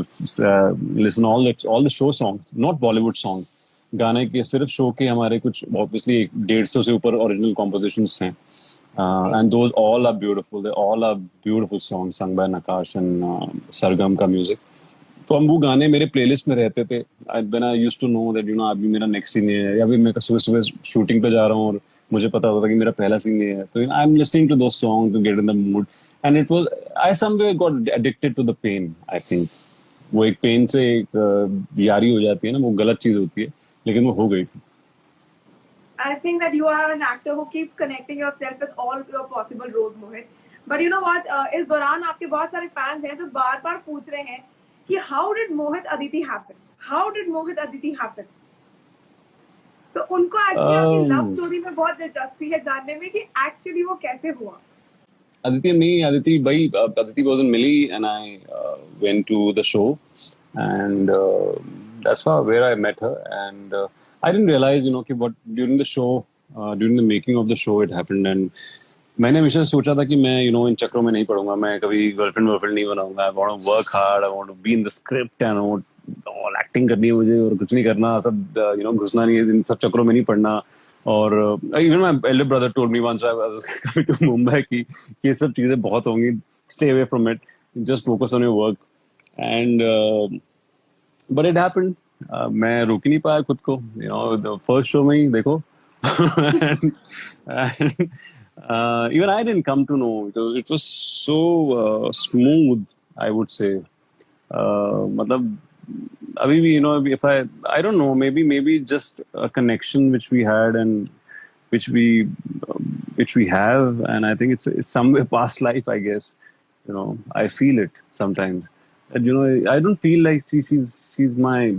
listen all the show songs, not Bollywood songs, गाने के सिर्फ शो के हमारे कुछ obviously 150 से ऊपर ओरिजिनल compositions हैं, and those all are beautiful, they all are beautiful songs sung by Nakash and Sargam का music। तो हम वो गाने मेरे प्लेलिस्ट में रहते थे, when I used to know that अभी मेरा नेक्स्ट सीन है, या फिर मैं सुबह सुबह शूटिंग पे जा रहा हूँ और मुझे पता होता कि मेरा पहला सीन ये है, तो I am listening to those songs to get in the mood, and it was, I somewhere got addicted to the pain. I think वो एक पेन से एक यारी हो जाती है ना, वो गलत चीज होती है, लेकिन वो हो गई थी। I think that you are an actor who keeps connecting yourself with all your possible roles, Mohit. But you know what? इस दौरान आपके बहुत सारे फैंस हैं जो बार-बार पूछ रहे हैं कि how did Mohit Aditi happen? How did Mohit Aditi happen? तो उनको एक्चुअली आपकी लव स्टोरी में बहुत दिलचस्पी है जानने में कि एक्चुअली वो कैसे हुआ। Aditi was in Millie, and I went to the show, and that's where I met her, and I didn't realize, कि what during the show, during the making of the show, it happened, and मैंने हमेशा सोचा था कि मैं इन चक्रों में नहीं पड़ूंगा, मैं कभी वर्लफ्रेंड नहीं बनाऊंगा। I want to work hard, I want to be in the script and all acting करनी है मुझे, और कुछ नहीं करना, सब घुसना नहीं है इन सब चक्रों में, नहीं पड़ना। और even my elder brother told me once I was coming to Mumbai कि ये सब चीजें बहुत होंगी, stay away from it, just focus on your work. And but it happened. मैं रोक ही नहीं पाया खुद को, फर्स्ट शो में ही देखो। and, even I didn't come to know, it was so smooth, I would say. मतलब अभी भी if I don't know, maybe just a connection which we had, and which we which we have, and I think it's somewhere past life, I guess. I feel it sometimes. And I don't feel like she's my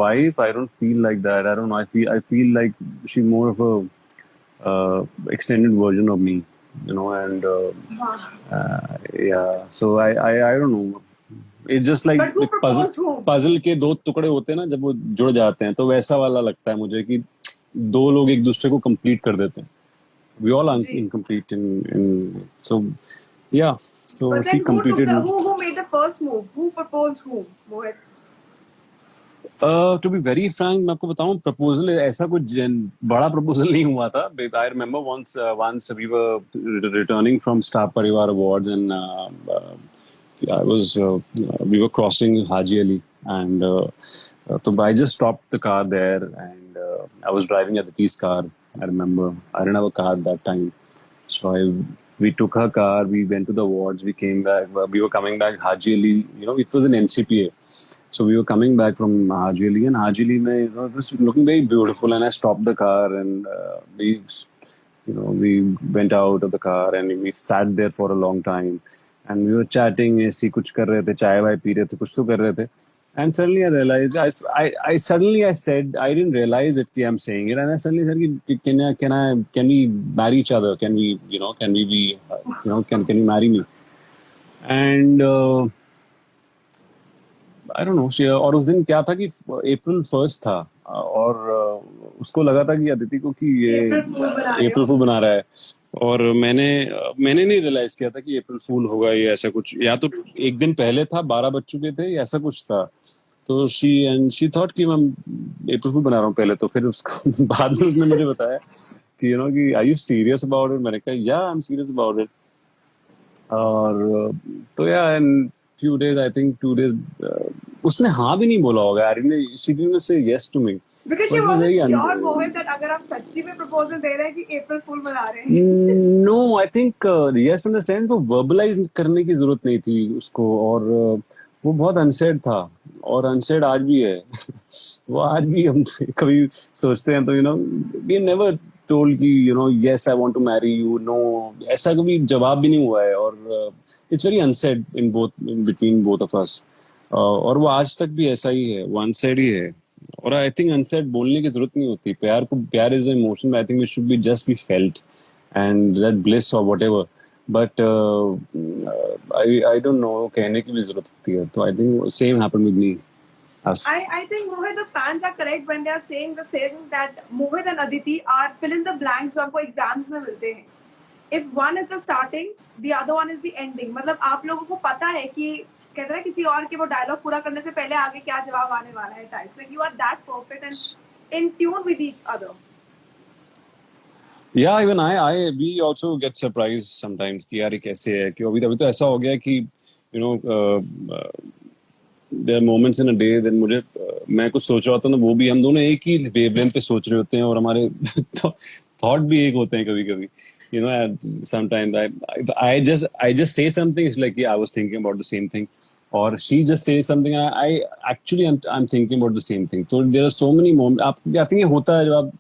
wife. I don't feel like that. I don't know. I feel like she's more of a extended version of me. And yeah. So I don't know. It's just like But who the puzzle proposed whom? puzzle के दो टुकड़े होते हैं ना, जब वो जुड़ जाते हैं तो वैसा वाला लगता है मुझे कि दो लोग एक दूसरे को कंप्लीट कर देते हैं. We all are ji. incomplete in so yeah. So But she then who took completed. who made the first move? Who proposed whom? Mohit. To be very frank, मैं आपको बताऊं, प्रपोजल ऐसा कुछ बड़ा प्रपोजल नहीं हुआ था. I remember once we were returning from Star Parivar Awards, and we were crossing Haji Ali, and so I just stopped the car there, and I was driving Aditi's car. I remember I didn't have a car at that time, so we took her car. We went to the awards. We came back. We were coming back Haji Ali. It was an NCPA. So we were coming back from Haji Ali, and Haji Ali, it was looking very beautiful. And I stopped the car, and we went out of the car, and we sat there for a long time, and we were chatting. ऐसी कुछ कर रहे थे, चाय Y P रहे थे, कुछ तो कर रहे थे. And suddenly I realized, I said, I didn't realize it, I'm saying it, and I suddenly said, can we marry each other? Can we, can we be, can you marry me? And I don't know. और उस दिन क्या था कि April 1st था, और उसको लगा था कि अदिति को कि ये April Fool बना रहा है, और मैंने नहीं रियलाइज किया था कि April Fool होगा ये, ऐसा कुछ, या तो एक दिन पहले था, 12 बज चुके थे, ऐसा कुछ था. तो she thought कि मैं April Fool बना रहा हूँ पहले. तो फिर उसको बाद में उसने मुझे बताया कि कि are you serious about it? मैंने कहा yeah, I'm serious about it. और तो yeah, and few days, I think 2 days, उसने हाँ भी नहीं बोला होगा. She didn't say yes to me. Because she wasn't sure, Mohit, that अगर आप सच्ची में proposal दे रहे हैं कि April Fool बना रहे हैं. No, I think yes in the sense वो verbalize करने की जरूरत नहीं थी उसको, और वो बहुत अनसेड था, और अनसेड आज भी है. वो आज भी हम कभी सोचते हैं तो we never told कि yes I want to marry you, no, ऐसा कभी जवाब भी नहीं हुआ है. और it's very unsaid in between both of us. और वो आज तक भी ऐसा ही है, वो अनसेड ही है. और आई थिंक अनसेड बोलने की जरूरत नहीं होती. प्यार is emotion. I think it should be just be felt, and that bliss और whatever. But I don't know, कहने की भी जरूरत होती है. तो I think same happened with me. I think, Mohit, the fans are correct when they are saying the same, that Mohit and Aditi are fill in the blanks जो आपको exams में मिलते हैं. If one is the starting, the other one is the ending. मतलब आप लोगों को पता है कि कहते हैं किसी और के वो डायलॉग पूरा करने से पहले आगे क्या जवाब आने वाला है. Type like you are that perfect and in tune with each other. Yeah, even we also get surprised sometimes कि यार ये कैसे है, कि अभी तो ऐसा हो गया कि there are moments in a day that मैं कुछ सोच रहा होता हूँ ना, वो भी हम दोनों एक ही वेवलेंथ पे सोच रहे होते हैं, और हमारे थॉट भी एक होते हैं कभी कभी. Sometimes I just say something, it's like, yeah, I was thinking about the same thing, or she just says something, I actually I'm thinking about the same thing. So there are so many moments. I think ये होता है जब आप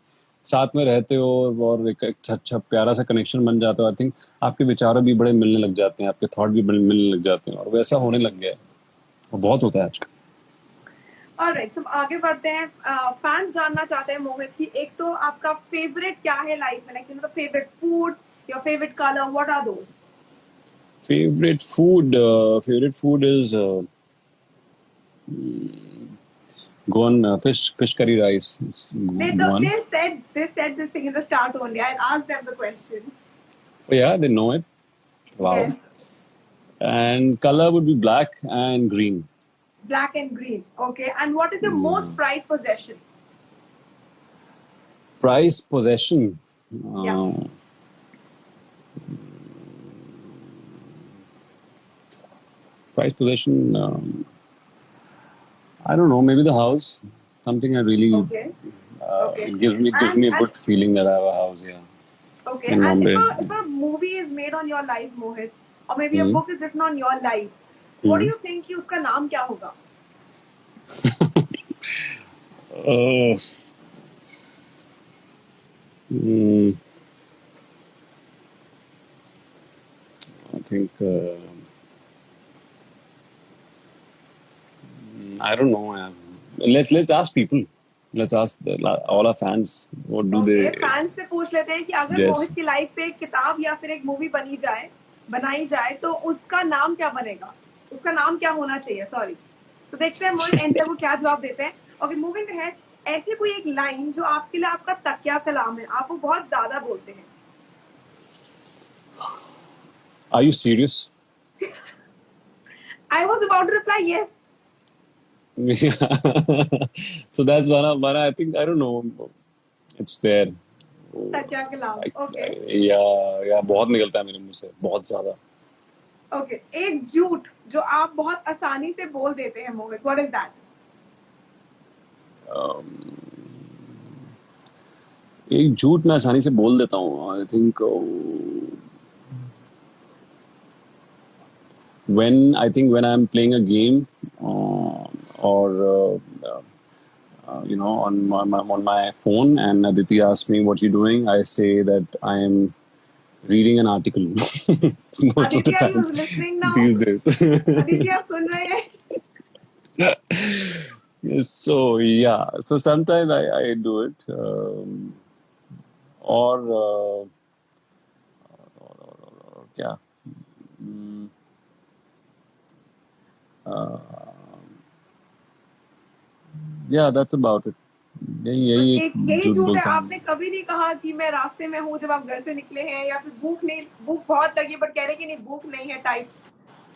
साथ में रहते हो, और एक अच्छा प्यारा सा कनेक्शन बन जाता है. आई थिंक आपके विचार भी बड़े मिलने लग जाते हैं, आपके थॉट भी मिलने लग जाते हैं, और वैसा होने लग गया है. बहुत होता है आजकल. Alright, so आगे बढ़ते हैं. फैंस जानना चाहते हैं मोहित की, एक तो आपका फेवरेट क्या है लाइफ में, लाइक मतलब favourite food, your favourite colour, what are those? Favorite food is go on fish curry rice. They said this thing in the start only. I asked them the question. Oh, yeah, they know it. Wow. Yes. And color would be black and green. Black and green. Okay. And what is your Yeah. most prized possession? Price possession. Yeah. Uh, price possession. I don't know. Maybe the house. Something I really Okay. Okay. it gives me a And good feeling that I have a house. Yeah, okay. in And Bombay. if a movie is made on your life, Mohit, or maybe a Hmm. book is written on your life, what do Hmm. you think कि उसका नाम क्या होगा? Uh, hmm, I think I don't know. Let's ask people. Let's ask all our fans. What do okay, they fans से पूछ लेते हैं कि अगर suggest? मोहित की लाइफ पे एक किताब या फिर एक मूवी बनाई जाए तो उसका नाम क्या बनेगा? उसका नाम क्या होना चाहिए? सॉरी। तो देखते हैं मोहित एंड पे वो क्या जवाब देते हैं। ओके, मूविंग अहेड, ऐसी कोई एक लाइन जो आपके लिए आपका तकिया कलाम है, आप वो बहुत ज्यादा बोलते हैं। Are you serious? I was about to reply yes. So that's one. I think I don't know. It's there. तकिया कलाम। ओके। या बहुत निकलता है मेरे मुंह से बहुत ज्यादा. ओके, एक झूठ जो आप बहुत आसानी से बोल देते हैं मोहित, व्हाट इज दैट? एक झूठ मैं आसानी से बोल देता हूँ. I think when I'm playing a game or on my phone and Aditi asks me what you're doing, I say that I am reading an article most of the Aditi, are you time listening now? these days. Aditi, आप सुन रहे हैं? Yes, so yeah, so sometimes I do it, or क्या. Mm, uh, yeah, that's about it. यही तो यही एक एक यही झूठ झूठ है, बोलता हूँ. आपने कभी नहीं कहा कि मैं रास्ते में हूँ जब आप घर से निकले हैं, या फिर भूख बहुत लगी बट कह रहे कि नहीं भूख नहीं है टाइप?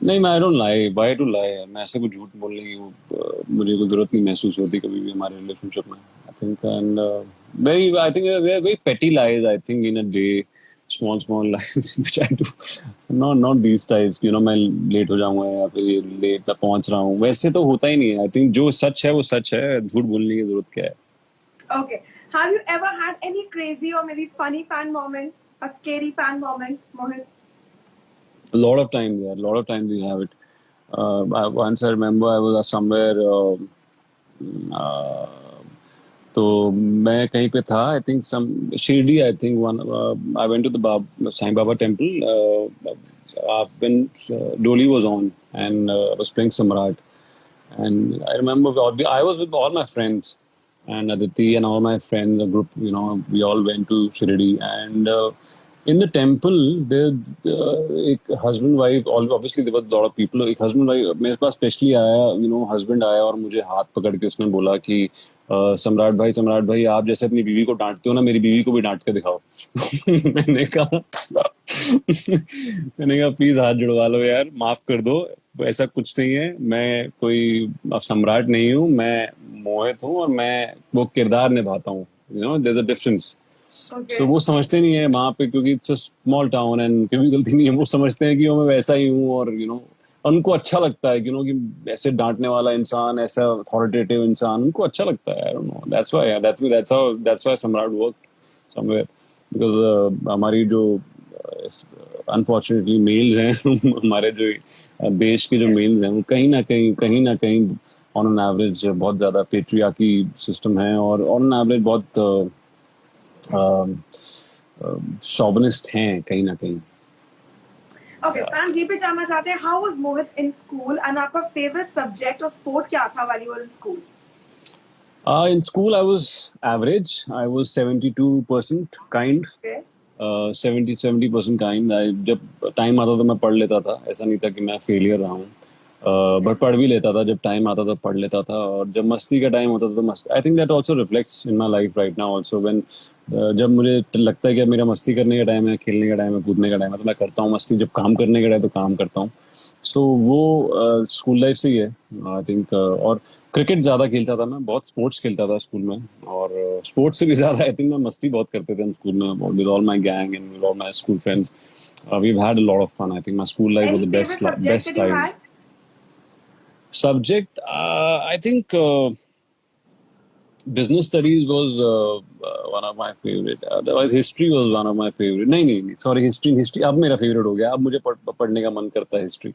नहीं, मैं I don't lie. Why to lie? मैं ऐसे कुछ झूठ बोलने की मुझे कोई जरूरत नहीं महसूस होती कभी भी हमारे रिलेशनशिप में. I think and very I think very petty lies I think in a day. Small lies which I do. Not these types, मैं लेट हो जाऊंगा या फिर लेट मैं पहुंच रहा हूँ, वैसे तो होता ही नहीं है. आई थिंक जो सच है वो सच है. झूठ बोलने की जरूरत क्या है. Okay, have you ever had any crazy और maybe funny fan moment, a scary fan moment, Mohit? A lot of times, yeah, a lot of times we have it. Once I remember I was somewhere. Uh, तो मैं कहीं पे था. I think some Shirdi. I think one I went to the Sai Baba temple when Dolly was on and was playing Samrat. And I remember I was with all my friends and Aditi and all my friends, a group, we all went to Shirdi. And in the temple, एक husband wife, obviously there were a lot of people. एक husband wife मेरे पास specially आया, husband आया और मुझे हाथ पकड़ के उसने बोला कि सम्राट भाई आप जैसे अपनी बीवी को डांटते हो ना, मेरी बीवी को भी डांट के दिखाओ. मैंने कहा मैंने कहा प्लीज हाथ जुड़वा लो यार, माफ कर दो. ऐसा कुछ नहीं है. मैं कोई सम्राट नहीं हूँ. मैं मोहित हूँ और मैं वो किरदार निभाता हूँ. There is a difference. Okay. So वो समझते नहीं है वहां पे, क्योंकि it's a small town and कोई गलती नहीं है. वो समझते हैं कि मैं वैसा ही हूँ और उनको अच्छा लगता है कि ऐसे डांटने वाला इंसान, ऐसा अथॉरिटेटिव इंसान उनको अच्छा लगता है. आई डोंट नो. दैट्स व्हाई सम्राट वर्क समवेयर. बिकॉज हमारी जो अनफॉर्चुनेटली मेल्स हैं हमारे जो देश के जो मेल्स हैं वो कहीं ना कहीं ऑन एन एवरेज बहुत ज्यादा पेट्रियार्की सिस्टम है और ऑन एन एवरेज बहुत शॉविनिस्ट हैं कहीं ना कहीं. ओके, फैन जी पे जानना चाहते हैं how was Mohit in school and आपका फेवरेट सब्जेक्ट और स्पोर्ट क्या था while you were in school? In school, I was average. I was 72% kind. Okay. 70% kind. जब टाइम आता था मैं पढ़ लेता था. ऐसा नहीं था कि मैं फेलियर रहा हूँ. बट पढ़ भी लेता था, जब टाइम आता था पढ़ लेता था, और जब मस्ती का टाइम होता था तो मस्ती। I think that also reflects in my life right now also, when जब मुझे लगता है कि अब मेरा मस्ती करने का टाइम है, खेलने का टाइम है, कूदने का टाइम है, तो मैं करता हूँ मस्ती। जब काम करने का टाइम है तो काम करता हूँ। सो वो स्कूल लाइफ से ही है आई थिंक। और क्रिकेट ज्यादा खेलता था मैं, बहुत स्पोर्ट्स खेलता था स्कूल में, और स्पोर्ट्स से भी ज्यादा आई थिंक मैं मस्ती बहुत करते थे हम स्कूल में, with all my gang and with all my school friends. We had a lot of fun. I think my school life was Any the favorite best subject that best you time. had? Subject, I think business studies was one of my favorite. Otherwise, history was one of my favorite. नहीं नहीं नहीं, sorry, history अब मेरा favorite हो गया। अब मुझे पढ़ने का मन करता है history।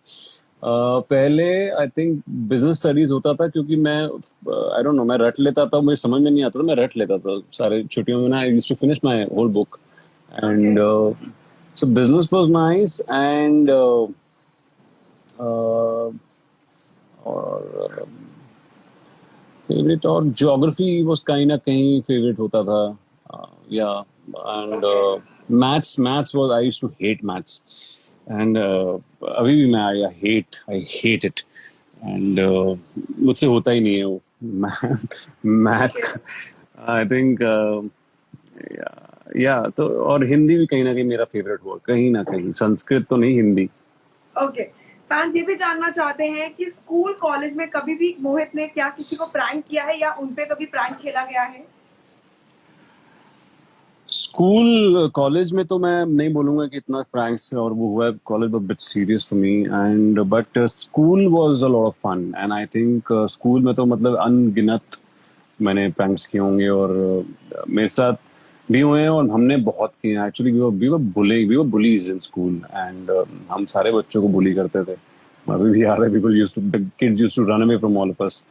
पहले आई थिंक बिजनेस स्टडीज होता था, क्योंकि मैं आई डोंट नो, मैं रट लेता था, मुझे समझ में नहीं आता था, मैं रट लेता था सारे छुट्टियों में ना। I used to finish my whole book and Okay. so business was nice and और फेवरेट और ज्योग्राफी वाज कहीं ना कहीं फेवरेट होता था या and Okay. Maths maths was I used to hate maths and अभी भी मैं आई हेट इट एंड मुझसे होता ही नहीं है वो मैथ। Okay. आई थिंक या तो, और हिंदी भी कहीं ना कहीं मेरा फेवरेट हुआ, कहीं ना कहीं, संस्कृत तो नहीं, हिंदी। ओके। फैंस ये भी जानना चाहते हैं कि स्कूल कॉलेज में कभी भी मोहित ने क्या किसी को प्रैंक किया है या उन पे कभी प्रैंक खेला गया है? स्कूल कॉलेज में तो मैं नहीं बोलूंगा कि इतना प्रैंक्स और वो हुआ है। College was bit serious for me and but school was a lot of fun and I think school में तो मतलब अनगिनत मैंने प्रैंक्स किए होंगे, और मेरे साथ भी हुए हैं, और हमने बहुत किए हैं actually. We were bullies in school and हम सारे बच्चों को बुली करते थे। अभी भी याद है, people used to, the kids used to run away from all of us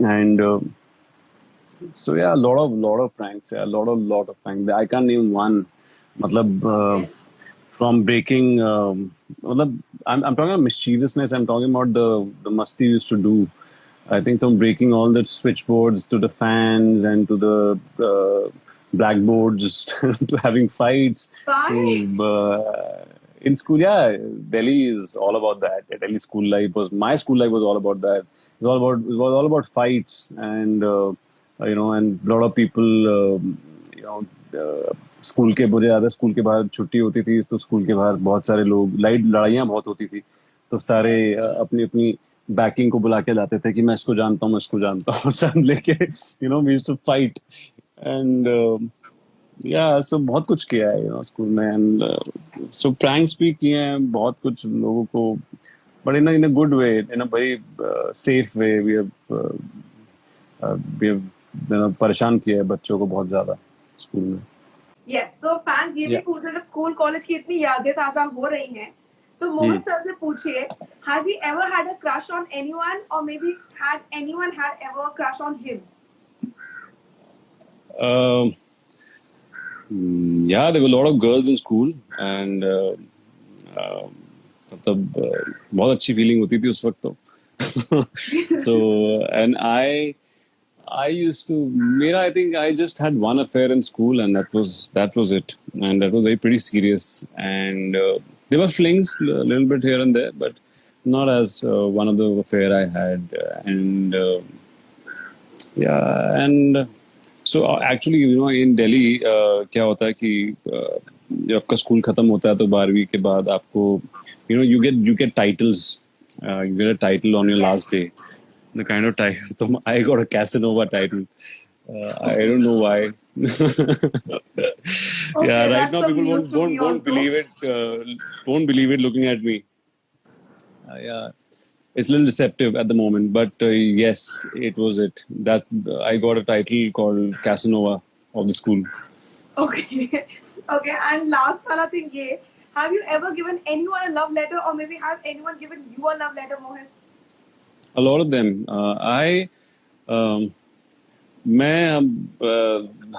and so yeah, a lot of pranks. Yeah, a lot of pranks. I can't name one. मतलब ओके। from breaking. मतलब I'm talking about mischievousness. I'm talking about the masti we used to do. I think from breaking all the switchboards to the fans and to the blackboards to having fights bye. to in school. Yeah, Delhi is all about that. Delhi school life was, my school life was all about that. It was all about fights and and a lot of people you know school के, मुझे याद है school के बाहर छुट्टी होती थी तो स्कूल के बाहर बहुत सारे लोग, लाइट लड़ाइयाँ बहुत होती थी, तो सारे यस। अपनी अपनी बैकिंग को बुला के लाते थे कि मैं इसको जानता हूँ, मैं इसको जानता हूँ, सब लेके we used to fight and या सो बहुत कुछ किया है स्कूल में एंड सो प्रैंक्स भी किए हैं बहुत कुछ लोगों को, but in a good way, in a very safe way. We have परेशान किया है बच्चों को बहुत ज्यादा स्कूल में। यस, सो फैंस ये भी या पूछ रहे हैं, जब स्कूल कॉलेज की इतनी यादें ताजा हो रही हैं, तो मोहित सर से पूछिए, has he ever had a crush on anyone और maybe had anyone had ever crush on him? yeah, there were a lot of girls in school and uh, मतलब बहुत अच्छी फीलिंग होती थी उस वक्त तो so and I used to, Mera, I think I just had one affair in school, and that was it, and that was very pretty serious. And there were flings a little bit here and there, but not as one of the affair I had. And yeah, and so actually, in Delhi, क्या होता है कि जब आपका school खत्म होता है तो 12वीं के बाद आपको, you get titles, you get a title on your yes. last day, the kind of title. So I got a Casanova title. I don't know why. Yeah, okay, right that's now some people news won't to me won't won't also. believe it. Won't believe it looking at me. Yeah, it's a little deceptive at the moment, but yes, it was it. That I got a title called Casanova of the school. Okay. Okay, and last वाला thing ये, have you ever given anyone a love letter or maybe have anyone given you a love letter, Mohit? A lot of them. I um, मैं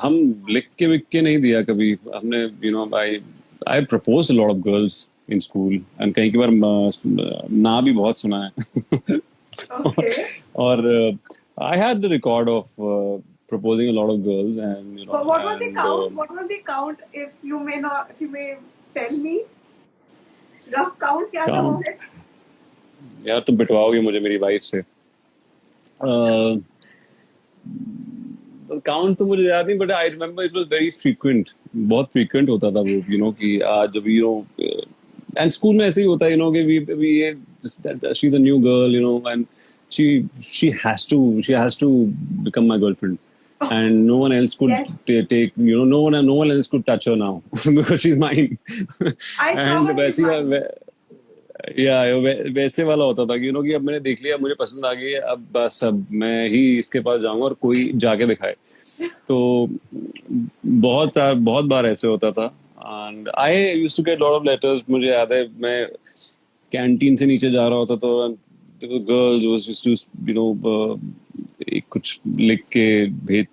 हम लिख के Wick के नहीं दिया कभी हमने, I propose lot of girls in school and कहीं की बार ना भी बहुत सुना है Okay. और I had the record of proposing a lot of girls and But what was the and count? What was the count? If you may not, if you may tell me, rough count क्या था count Mohit? यार तुम बिठवाओगे मुझे मेरी wife से। Count तो मुझे याद नहीं, but I remember it was very frequent, बहुत फ्रीक्वेंट होता था वो, कि आज जब एंड स्कूल में ऐसे ही होता है, कि वी ये she is a new girl, and she she has to become my girlfriend, and no one else could Yes, take, no one else could touch her now because she's mine. I saw And her with वैसे mine. या वैसे वाला होता था कि अब मैंने देख लिया, मुझे पसंद आ गई है, अब बस अब मैं ही इसके पास जाऊंगा और कोई जाके दिखाए। तो बहुत बहुत बार ऐसे होता था। And I used to get lot of letters. मुझे याद है मैं कैंटीन से नीचे जा रहा होता तो गर्ल्स वाज टू एक कुछ लिख के भेज,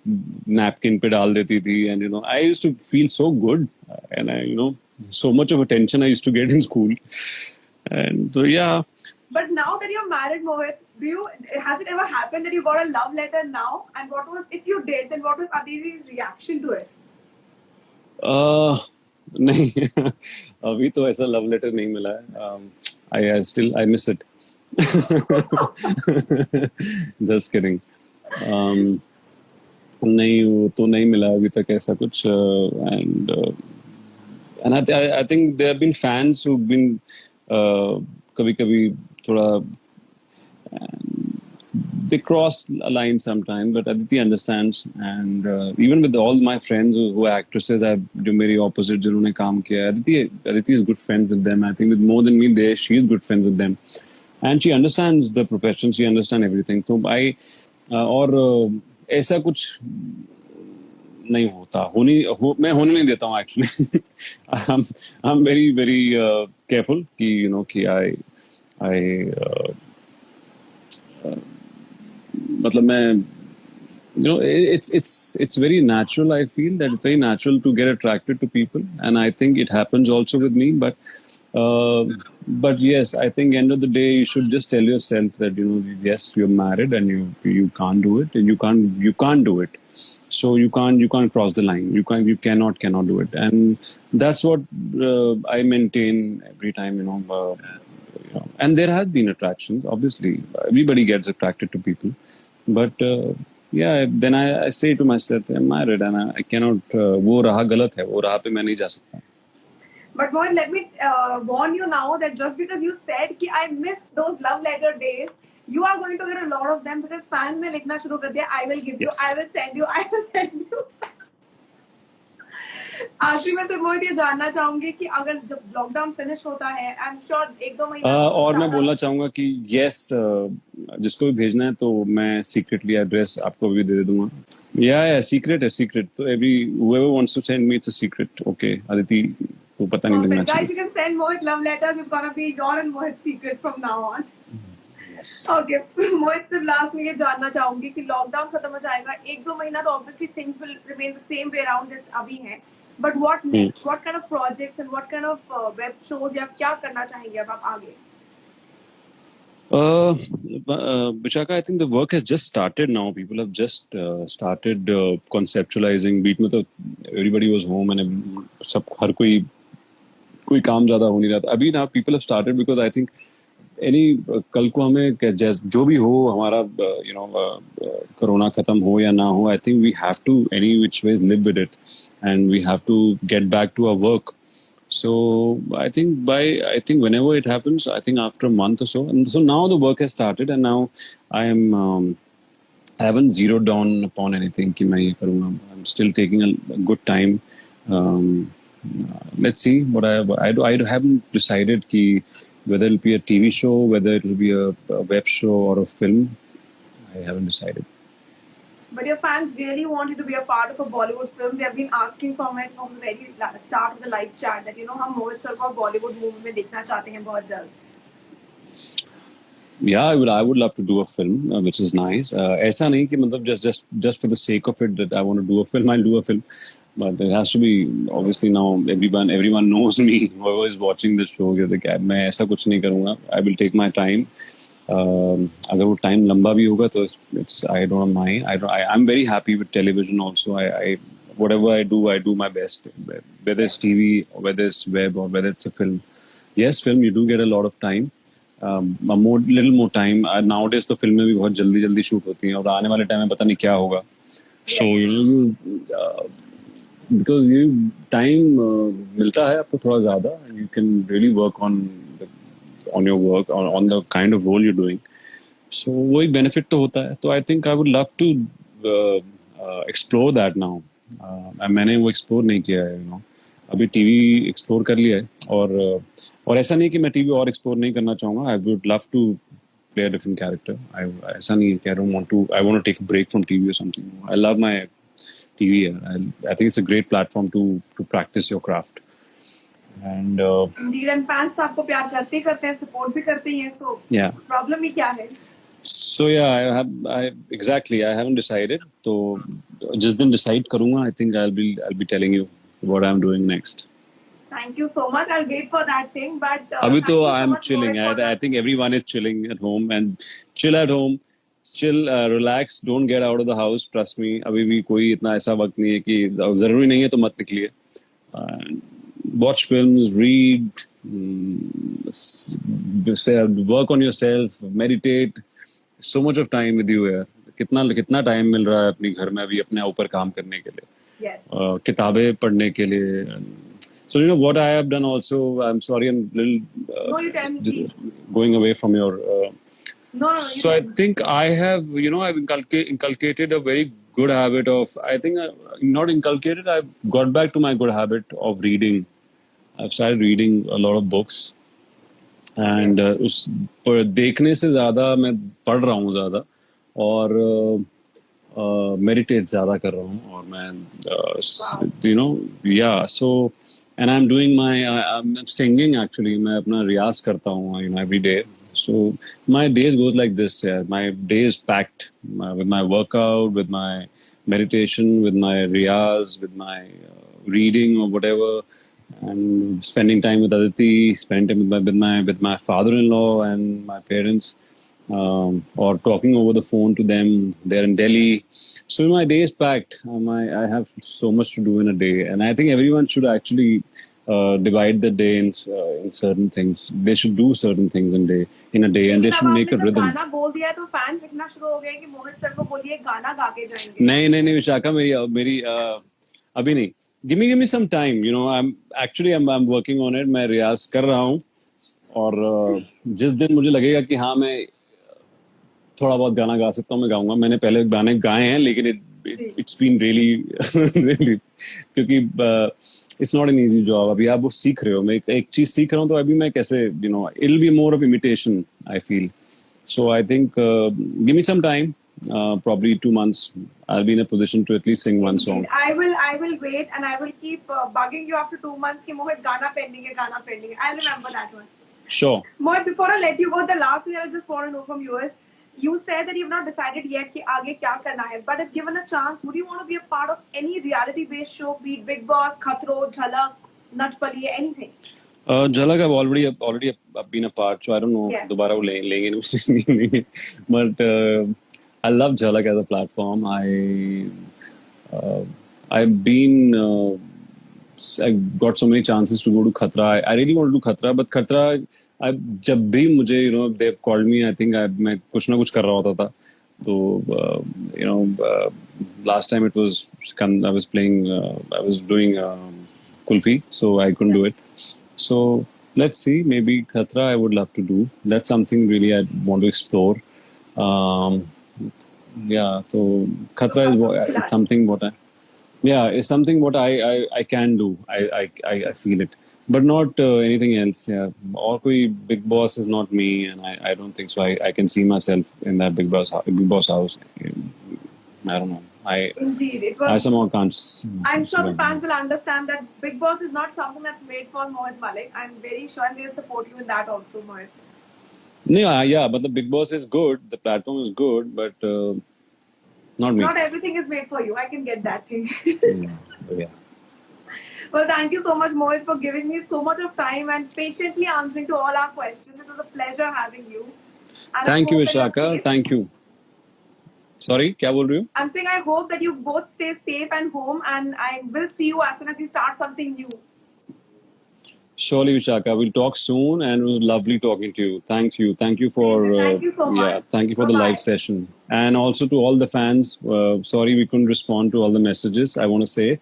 नैपकिन पे डाल देती थी, and I used to feel so good, and I so much of attention I used to get in school. And so yeah. But now that you're married, Mohit, has it ever happened that you got a love letter now? And what was, if you did, then what was Aditi's reaction to it? नहीं अभी तो ऐसा love letter नहीं मिला है। I still I miss it. Just kidding. नहीं, वो तो नहीं मिला अभी तक ऐसा कुछ। And I think there have been fans who been कभी कभी थोड़ा they cross a line sometimes, but Aditi understands, and even with all my friends who are actresses, जो मेरी opposite जिन्होंने काम किया, Aditi is good friends with them. I think with more than me, she is good friends with them, and she understands the profession, she understands everything. तो और ऐसा कुछ नहीं होता, मैं होने नहीं देता हूँ actually. I'm very very careful कि I मतलब मैं it's very natural. I feel that it's very natural to get attracted to people, and I think it happens also with me. But yes, I think end of the day you should just tell yourself that yes, you're married and you can't do it, and you can't do it. So you can't cross the line. You cannot do it, and that's what I maintain every time. And there has been attractions. Obviously, everybody gets attracted to people, but yeah, then I say to myself, I'm married and I cannot. वो राह गलत है, वो राह पे मैं नहीं जा सकता। But Mohit, let me warn you now that just because you said कि I miss those love letter days, you are going to get a lot of them because fans ने लिखना शुरू कर दिया, I will give you, I will send you, I will send you. आखिरी में तो मोहित ये जानना चाहूंगी कि अगर जब लॉकडाउन फिनिश होता है, आई एम श्योर एक दो महीना और मैं बोलना चाहूंगा कि यस, जिसको भी भेजना है तो मैं सीक्रेटली एड्रेस आपको भी दे दूंगा। या सीक्रेट है, सीक्रेट। तो every whoever wants to send me, it's a secret. Okay, Aditi को पता नहीं लगना चाहिए। Guys, you can send Mohit love letters. It's gonna be your and Mohit's secret from now on. Okay, मोहित से last में ये जानना चाहूंगी कि लॉकडाउन खत्म हो जाएगा, एक दो महीना तो obviously things will remain the same way around जैसे अभी हैं, but what next, what kind of projects and what kind of web shows या क्या करना चाहेंगे अब आप आगे? Vishaka, I think the work has just started now. People have just started conceptualizing. बीच में तो everybody was home and सब हर कोई काम ज्यादा हो नहीं रहा था। अभी ना people have started because I think कल को हमें जो भी हो हमारा कोरोना खत्म हो या ना हो, I think we have to any which ways live with it, and we have to get back to our work. So I think whenever it happens, I think after a month or so, and so now the work has started, and now I haven't zeroed down upon anything कि मैं ये करूँगा. I'm still taking a good time. Let's see what I haven't decided कि whether it'll be a TV show, whether it'll be a web show or a film. I haven't decided. But your fans really want you to be a part of a Bollywood film. They have been asking from it from the very start of the live chat that हम मोहित sir को Bollywood movie में देखना चाहते हैं बहुत जल्द. Yeah, I would love to do a film, which is nice. ऐसा नहीं कि मतलब just for the sake of it that I want to do a film, I'll do a film. But it has to be, obviously now everyone knows me, whoever is watching this show, मैं ऐसा कुछ नहीं करूँगा. I will take my time. अगर वो time लंबा भी होगा तो I don't mind. I'm very happy with television also. Whatever I do my best, whether it's TV or whether it's web or whether it's a film. Yes, film, you do get a lot of time. little more time. Nowadays तो फिल्में भी बहुत जल्दी जल्दी shoot होती हैं और आने वाले टाइम में पता नहीं क्या होगा. So because you time मिलता है आपको थोड़ा ज़्यादा. You can really work on your work on the kind of role you're doing. So वो एक benefit तो होता है. तो I think I would love to explore that now. मैंने वो explore नहीं किया है, अभी टीवी एक्सप्लोर कर लिया है और ऐसा नहीं कि मैं टीवी और एक्सप्लोर नहीं करना चाहूँगा. I would love to play a different character. ऐसा नहीं है कि I want to take a break from TV और something. I love my TV. I think it's a great platform to practice your craft. And Indeed, and fans तो आपको प्यार करते ही करते हैं, सपोर्ट भी करते ही हैं, so yeah. प्रॉब्लम ही क्या है? So yeah, I haven't decided. तो जिस दिन डिसाइड करूँगा, I think I'll be telling you what I'm doing next. Thank you so much. I'll wait for that thing. But अभी thank तो you so I'm much, chilling. Mohit, for I think everyone is chilling at home and chill at home. Chill, relax. Don't get out of the house. Trust me. अभी भी कोई इतना ऐसा वक्त नहीं है कि जरूरी नहीं है तो मत निकलिए. Watch films, read, work on yourself, meditate. So much of time with you here. कितना टाइम मिल रहा है अपने घर में अभी अपने ऊपर काम करने के लिए. yes. किताबें पढ़ने के लिए. So what I have done also, I'm sorry, I'm a little No, you tell me, please. going away from your. No, So I think I have, I've inculcated a very good habit of. I think not inculcated. I've got back to my good habit of reading. I've started reading a lot of books, and उस पर देखने से ज़्यादा मैं पढ़ रहा हूँ ज़्यादा और मेडिटेट ज़्यादा कर रहा हूँ और मैं so and I'm doing I'm singing actually. मैं अपना रियाज करता हूँ every day. So my days goes like this. Yeah, my day is packed with my workout, with my meditation, with my riyaz, with my reading or whatever, and spending time with Aditi, spending time with my father-in-law and my parents, or talking over the phone to them. They're in Delhi, so my day is packed. I have so much to do in a day, and I think everyone should actually divide the day in certain things. They should do certain things in a day, and they should make a rhythm. गाना बोल दिया तो fan लिखना शुरू हो गए कि मोहित sir को बोलिए गाना गा के जाएंगे. नहीं विशाखा मेरी अभी नहीं. Give me some time. I'm working on it. मैं रियाज कर रहा हूँ और जिस दिन मुझे लगेगा कि हाँ मैं थोड़ा बहुत गाना गा सकता हूँ मैं गाऊंगा. मैंने पहले गाने गाए हैं लेकिन it's been really really क्योंकि it's not an easy job. अभी आप वो सीख रहे हो. मैं एक चीज सीख रहा हूँ तो अभी मैं कैसे it'll be more of imitation, I feel. So I think give me some time. Probably 2 months. I'll be in a position to at least sing one song. I will wait and I will keep bugging you after 2 months कि मोहित गाना pending है. I'll remember that one. Sure. Mohit, before I let you go, the last thing I just want to know from you is, you said that you've not decided yet कि आगे क्या करना है. But if given a chance, would you want to be a part of any reality-based show, be it Big Boss, Khatro, Jhalak, Nach Baliye, anything? Jhalak, I've already been a part, so I don't know. Yeah. दोबारा वो लेंगे नहीं. But I love Jhalak as a platform. I've been. I got so many chances to go to Khatra. I really want to do Khatra, but Khatra, जब भी मुझे they've called me. I think मैं कुछ ना कुछ कर रहा होता था. So last time it was I was playing. I was doing Kulfi, so I couldn't do it. So let's see. Maybe Khatra I would love to do. That's something really I want to explore. Yeah. So Khatra is something what it's something what I can do. I feel it, but not anything else. Yeah, or koi Big Boss is not me, and I don't think so. I can see myself in that Big Boss house. I don't know. Indeed, I somehow can't. I'm sure the fans will understand that Big Boss is not something that's made for Mohit Malik. I'm very sure they'll support you in that also, Mohit. Yeah, but the Big Boss is good. The platform is good, but. Not me. Not everything is made for you. I can get that thing. Yeah. Well, thank you so much, Mohit, for giving me so much of time and patiently answering to all our questions. It was a pleasure having you. And thank you, Vishaka. Thank you. Sorry, क्या बोल रही हो? I'm saying I hope that you both stay safe and home, and I will see you as soon as you start something new. Surely, Vishaka. We'll talk soon, and it was lovely talking to you. Thank you. Thank you for Thank you so yeah. much. Thank you for Bye the live bye. session, and also to all the fans. Sorry we couldn't respond to all the messages. I want to say,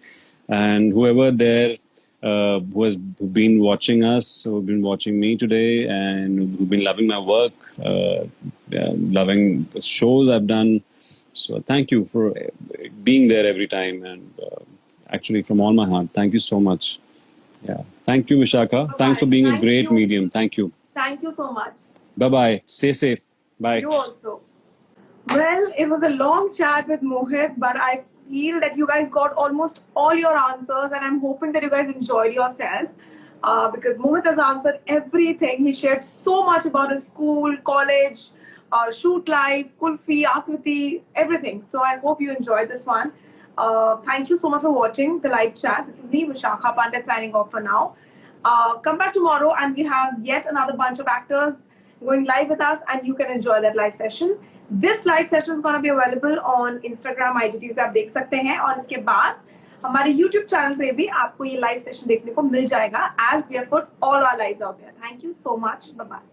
and whoever there who've been watching us, who've been watching me today, and who've been loving my work, yeah, loving the shows I've done. So thank you for being there every time, and actually from all my heart, thank you so much. Yeah. Thank you, Vishaka. Bye Thanks for bye. being a Thank great you. medium. Thank you. Thank you so much. Bye bye. Stay safe. Bye. You also. Well, it was a long chat with Mohit, but I feel that you guys got almost all your answers, and I'm hoping that you guys enjoyed yourself. Because Mohit has answered everything. He shared so much about his school, college, shoot life, Kulfi, Akriti, everything. So I hope you enjoyed this one. Thank you so much for watching the live chat. This is me, Vishakha Pandit, signing off for now. Come back tomorrow, and we have yet another bunch of actors going live with us, and you can enjoy that live session. This live session is going to be available on Instagram, IGTV पे आप देख सकते हैं, और इसके बाद हमारे YouTube channel पे भी आपको ये लाइव सेशन देखने को मिल जाएगा, as we have put all our lives out there. Thank you so much. Bye bye.